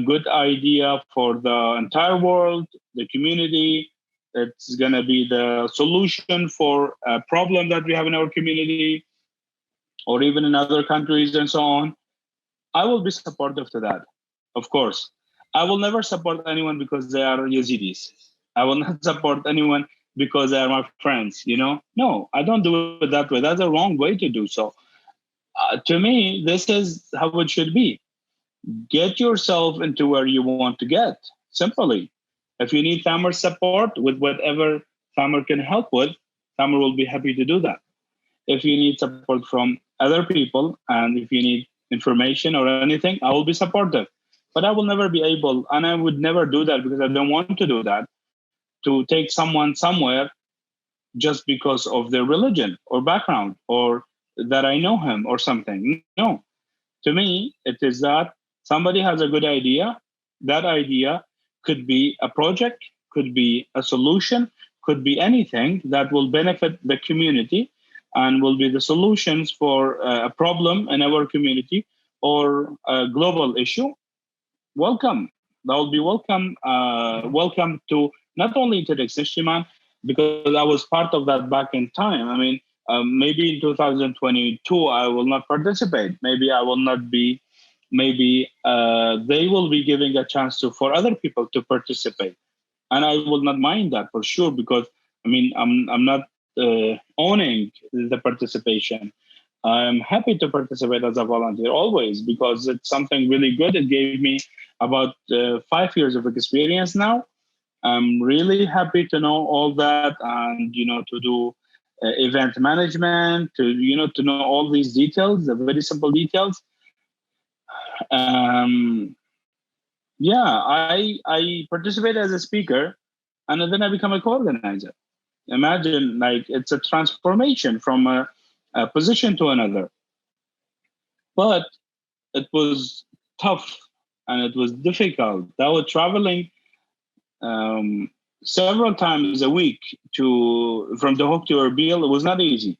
good idea for the entire world, the community. It's going to be the solution for a problem that we have in our community or even in other countries and so on. I will be supportive to that, of course. I will never support anyone because they are Yazidis. I will not support anyone because they are my friends, No, I don't do it that way. That's the wrong way to do so. To me, this is how it should be. Get yourself into where you want to get, simply. If you need Thamir support with whatever Thamir can help with, Thamir will be happy to do that. If you need support from other people and if you need information or anything, I will be supportive. But I will never be able, and I would never do that because I don't want to do that, to take someone somewhere just because of their religion or background or that I know him or something. No. To me, it is that somebody has a good idea. That idea could be a project, could be a solution, could be anything that will benefit the community and will be the solutions for a problem in our community or a global issue. Welcome. That will be welcome. Welcome to not only TEDxNishtiman, because I was part of that back in time. I mean, maybe in 2022, I will not participate. Maybe I will not be. Maybe they will be giving a chance for other people to participate, and I will not mind that for sure. Because I mean, I'm not owning the participation. I'm happy to participate as a volunteer always because it's something really good. It gave me about 5 years of experience now. I'm really happy to know all that and, to do event management, to know all these details, the very simple details. Um, yeah, I participate as a speaker and then I become a co-organizer. Imagine, like, it's a transformation from a position to another. But it was tough and it was difficult. I was traveling several times a week from the Hook to Erbil. It was not easy.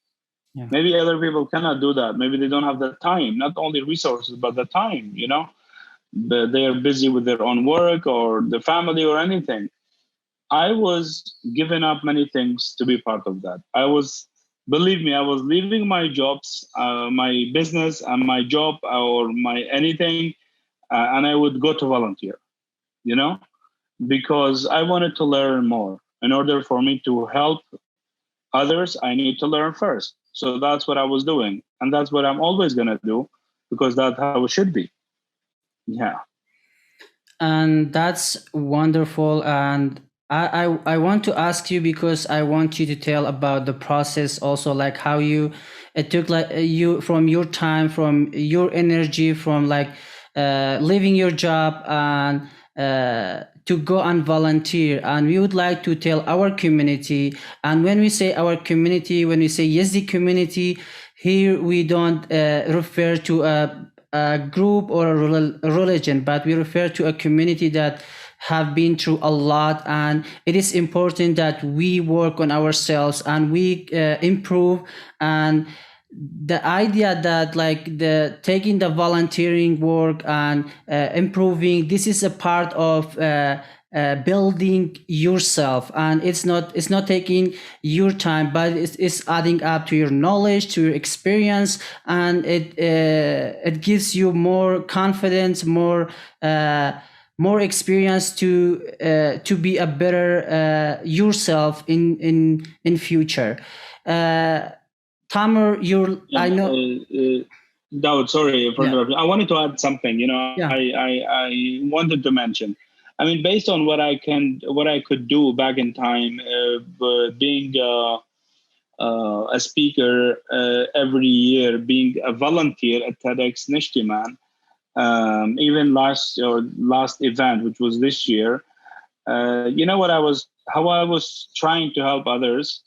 Yeah. Maybe other people cannot do that. Maybe they don't have the time, not only resources, but the time, They are busy with their own work or the family or anything. I was giving up many things to be part of that. Believe me, I was leaving my jobs, my business and my job or my anything, and I would go to volunteer, because I wanted to learn more. In order for me to help others, I need to learn first. So that's what I was doing. And that's what I'm always going to do because that's how it should be. Yeah. And that's wonderful. And I want to ask you because I want you to tell about the process also, like how it took like you from your time, from your energy, from like leaving your job and to go and volunteer. And we would like to tell our community. And when we say our community, when we say Yazidi community, here we don't refer to a group or a religion, but we refer to a community that have been through a lot, and it is important that we work on ourselves and we improve. And the idea that like the taking the volunteering work and improving, this is a part of building yourself, and it's not taking your time, but it's adding up to your knowledge, to your experience, and it gives you more confidence, more experience to be a better yourself in future. Thamir, I know. Dawood, sorry for interrupting. I wanted to add something. Yeah. I wanted to mention. I mean, based on what I could do back in time, being a speaker every year, being a volunteer at TEDxNishtiman, even last event, which was this year. How I was trying to help others.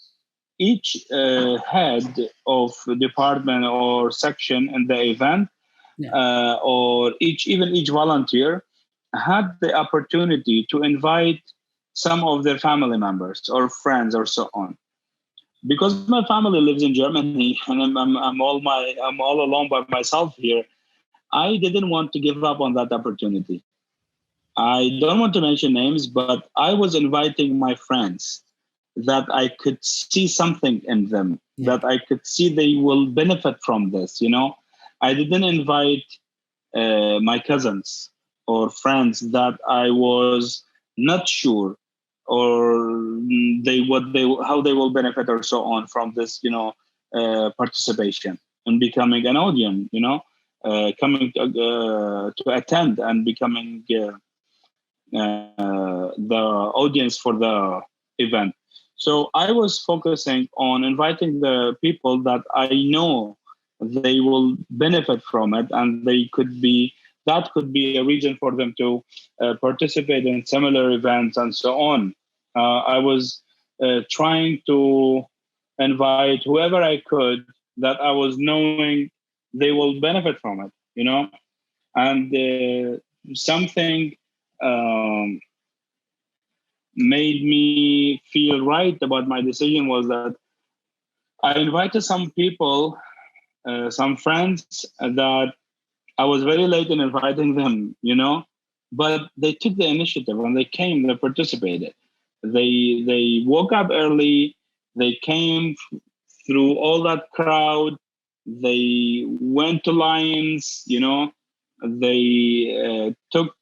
Each head of department or section in the event, or each volunteer had the opportunity to invite some of their family members or friends or so on. Because my family lives in Germany and I'm all alone by myself here, I didn't want to give up on that opportunity. I don't want to mention names, but I was inviting my friends that I could see something in them, that I could see they will benefit from this. I didn't invite my cousins or friends that I was not sure or how they will benefit or so on from this, participation and becoming an audience, coming to attend and becoming the audience for the event. So I was focusing on inviting the people that I know they will benefit from it, and that could be a reason for them to participate in similar events and so on. I was trying to invite whoever I could that I was knowing they will benefit from it, and something um, made me feel right about my decision was that I invited some people, some friends that I was very late in inviting them, but they took the initiative. When they came, they participated. They woke up early. They came through all that crowd. They went to lines, They took.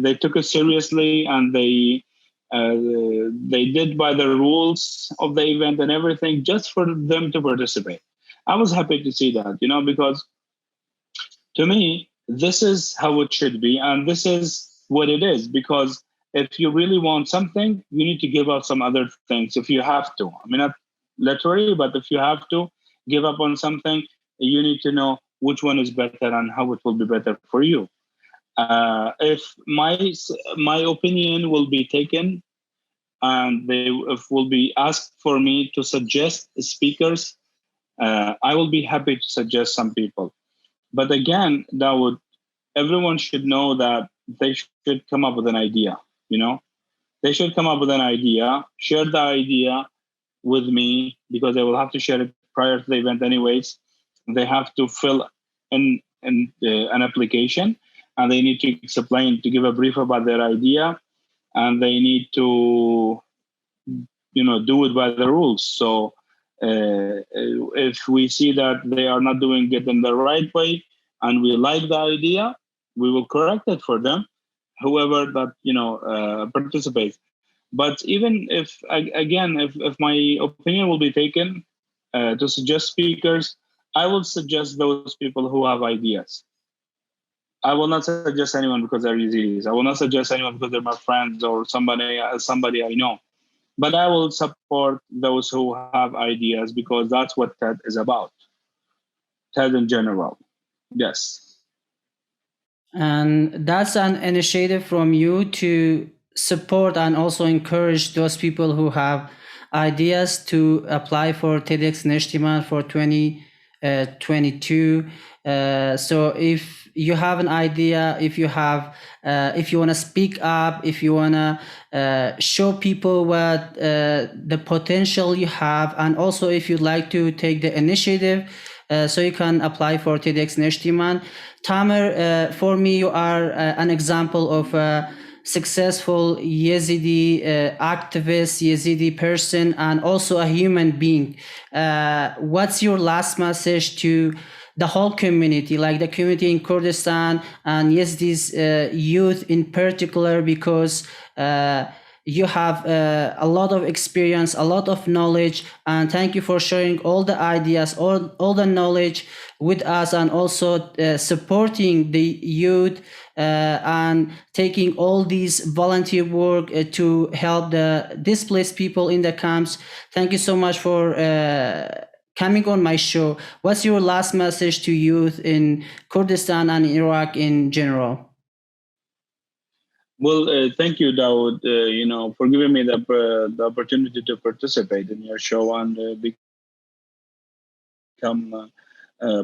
They took it seriously, and they did by the rules of the event and everything just for them to participate. I was happy to see that, because to me, this is how it should be, and this is what it is. Because if you really want something, you need to give up some other things if you have to. I mean, not literally, but if you have to give up on something, you need to know which one is better and how it will be better for you. If my opinion will be taken, and if will be asked for me to suggest speakers, I will be happy to suggest some people. But again, everyone should know that they should come up with an idea. They should come up with an idea, share the idea with me, because they will have to share it prior to the event anyways. They have to fill in an application, and they need to give a brief about their idea, and they need to do it by the rules. So if we see that they are not doing it in the right way and we like the idea, we will correct it for them, whoever that participates. But even if my opinion will be taken to suggest speakers, I will suggest those people who have ideas. I will not suggest anyone because they're Yazidis. I will not suggest anyone because they're my friends or somebody I know. But I will support those who have ideas, because that's what TED is about. TED in general. Yes. And that's an initiative from you to support and also encourage those people who have ideas to apply for TEDxNishtiman for 2022. So if you have an idea, if you want to speak up, if you want to show people what the potential you have, and also if you'd like to take the initiative, so you can apply for TEDxNishtiman. Thamir, for me, you are an example of a successful Yazidi activist, Yazidi person, and also a human being. What's your last message to the whole community, like the community in Kurdistan and Yazidis youth in particular, because you have a lot of experience, a lot of knowledge, and thank you for sharing all the ideas, all the knowledge with us, and also supporting the youth and taking all these volunteer work to help the displaced people in the camps. Thank you so much for coming on my show. What's your last message to youth in Kurdistan and Iraq in general? Well, thank you, Dawood, for giving me the opportunity to participate in your show and become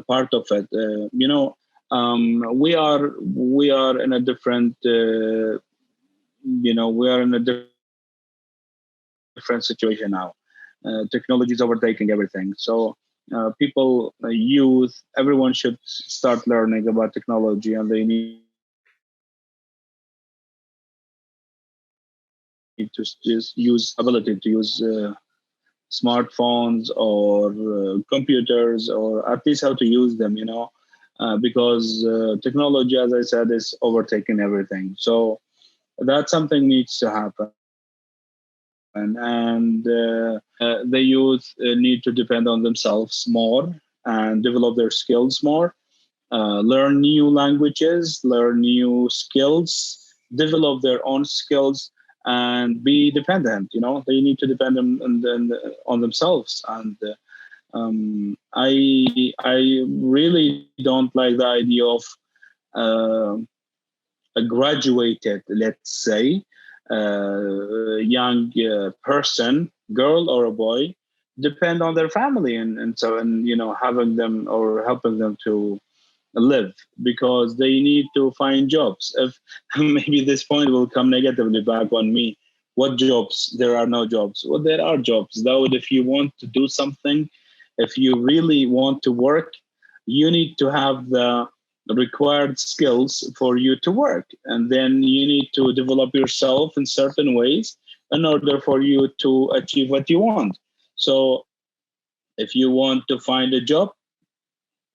part of it. We are in a different, we are in a different situation now. Technology is overtaking everything. So people, youth, everyone should start learning about technology, and they need to just use smartphones or computers, or at least how to use them, because technology, as I said, is overtaking everything. So that something needs to happen. And the youth need to depend on themselves more and develop their skills more, learn new languages, learn new skills, develop their own skills, and be dependent. They need to depend on themselves. And I really don't like the idea of a graduated, let's say, young person, girl or a boy, depend on their family and having them or helping them to live, because they need to find jobs. If maybe this point will come negatively back on me, what jobs? There are no jobs. Well, there are jobs. Though, if you want to do something, if you really want to work, you need to have the required skills for you to work. And then you need to develop yourself in certain ways in order for you to achieve what you want. So if you want to find a job,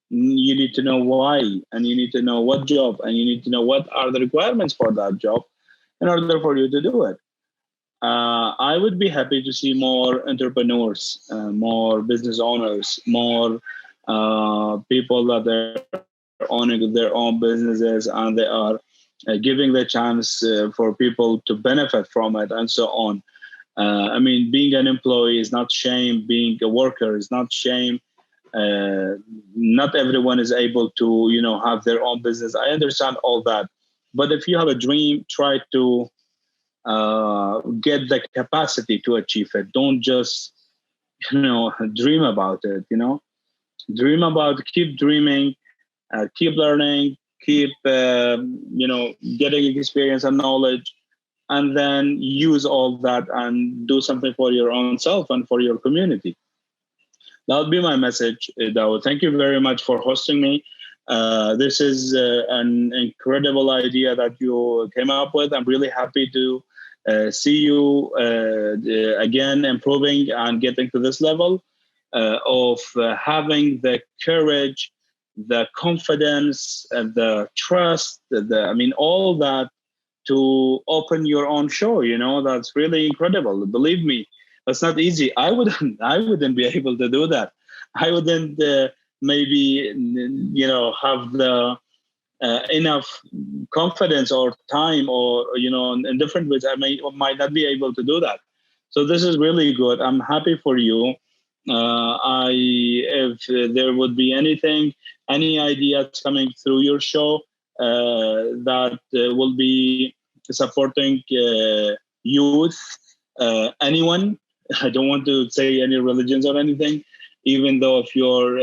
you need to know why, and you need to know what job, and you need to know what are the requirements for that job in order for you to do it. I would be happy to see more entrepreneurs, more business owners, more people that they're owning their own businesses and they are giving the chance for people to benefit from it and so on. Being an employee is not shame. Being a worker is not shame. Not everyone is able to, have their own business. I understand all that. But if you have a dream, try to get the capacity to achieve it. Don't just, dream about it, Dream about, keep dreaming, keep learning, keep, getting experience and knowledge, and then use all that and do something for your own self and for your community. That would be my message, Dawood. Thank you very much for hosting me. This is an incredible idea that you came up with. I'm really happy to see you again improving and getting to this level of having the courage, the confidence, the trust, all that to open your own show. That's really incredible. Believe me, that's not easy. I wouldn't be able to do that. I wouldn't maybe have the enough confidence or time, or in different ways I might not be able to do that. So this is really good. I'm happy for you. If there would be any ideas coming through your show that will be supporting youth, anyone. I don't want to say any religions or anything, even though if your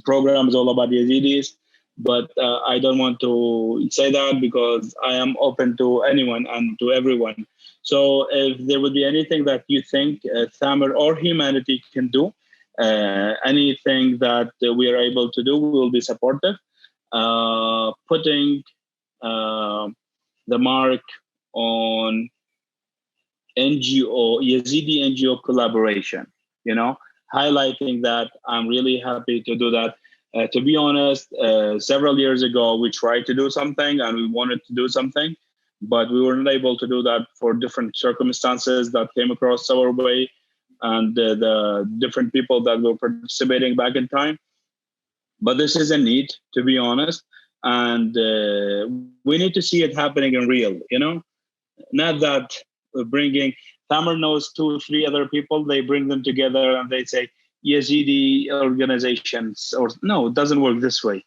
program is all about Yazidis. But I don't want to say that, because I am open to anyone and to everyone. So if there would be anything that you think Thamir or humanity can do, anything that we are able to do, we will be supportive. Putting the mark on Yazidi NGO collaboration, highlighting that. I'm really happy to do that. To be honest, several years ago, we tried to do something and we wanted to do something, but we weren't able to do that for different circumstances that came across our way and the different people that were participating back in time. But this is a need, to be honest, and we need to see it happening in real, not that bringing Thamir knows 2-3 other people, they bring them together and they say Yazidi organizations, or no, it doesn't work this way.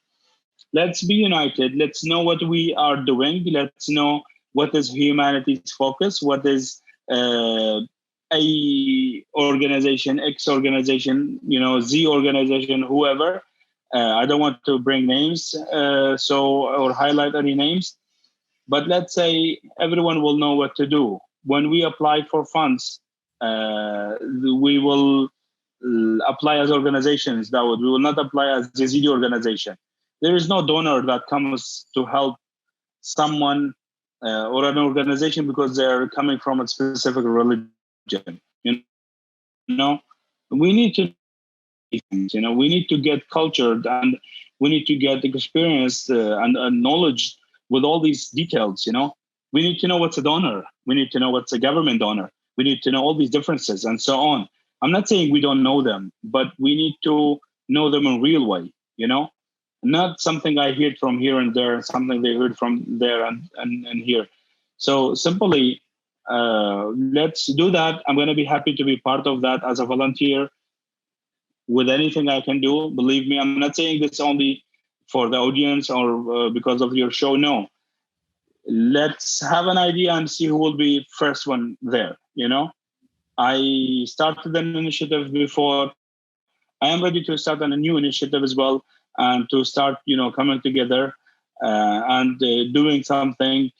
Let's be united. Let's know what we are doing. Let's know what is humanity's focus, what is A organization, X organization, Z organization, whoever. I don't want to bring names or highlight any names, but let's say everyone will know what to do. When we apply for funds, we will apply as organizations. We will not apply as Yazidi organization. There is no donor that comes to help someone or an organization because they're coming from a specific religion. We need to, we need to get cultured, and we need to get experience and knowledge with all these details. We need to know what's a donor. We need to know what's a government donor. We need to know all these differences and so on. I'm not saying we don't know them, but we need to know them in a real way, not something I heard from here and there, something they heard from there and here. So simply, let's do that. I'm going to be happy to be part of that as a volunteer with anything I can do. Believe me, I'm not saying this only for the audience or because of your show. No, let's have an idea and see who will be first one there. I started an initiative before. I am ready to start on a new initiative as well, and to start, coming together and doing something,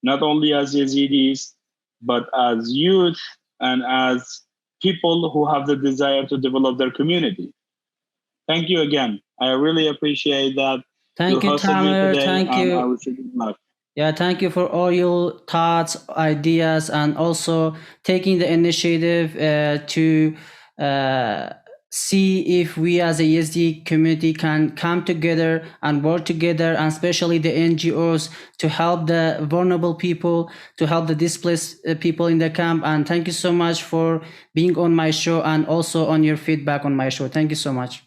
not only as Yazidis, but as youth and as people who have the desire to develop their community. Thank you again. I really appreciate that. Thank you, Thamir. Thank you. I wish you good luck. Yeah, thank you for all your thoughts, ideas, and also taking the initiative to see if we as a Yazidi community can come together and work together, and especially the NGOs, to help the vulnerable people, to help the displaced people in the camp. And thank you so much for being on my show and also on your feedback on my show. Thank you so much.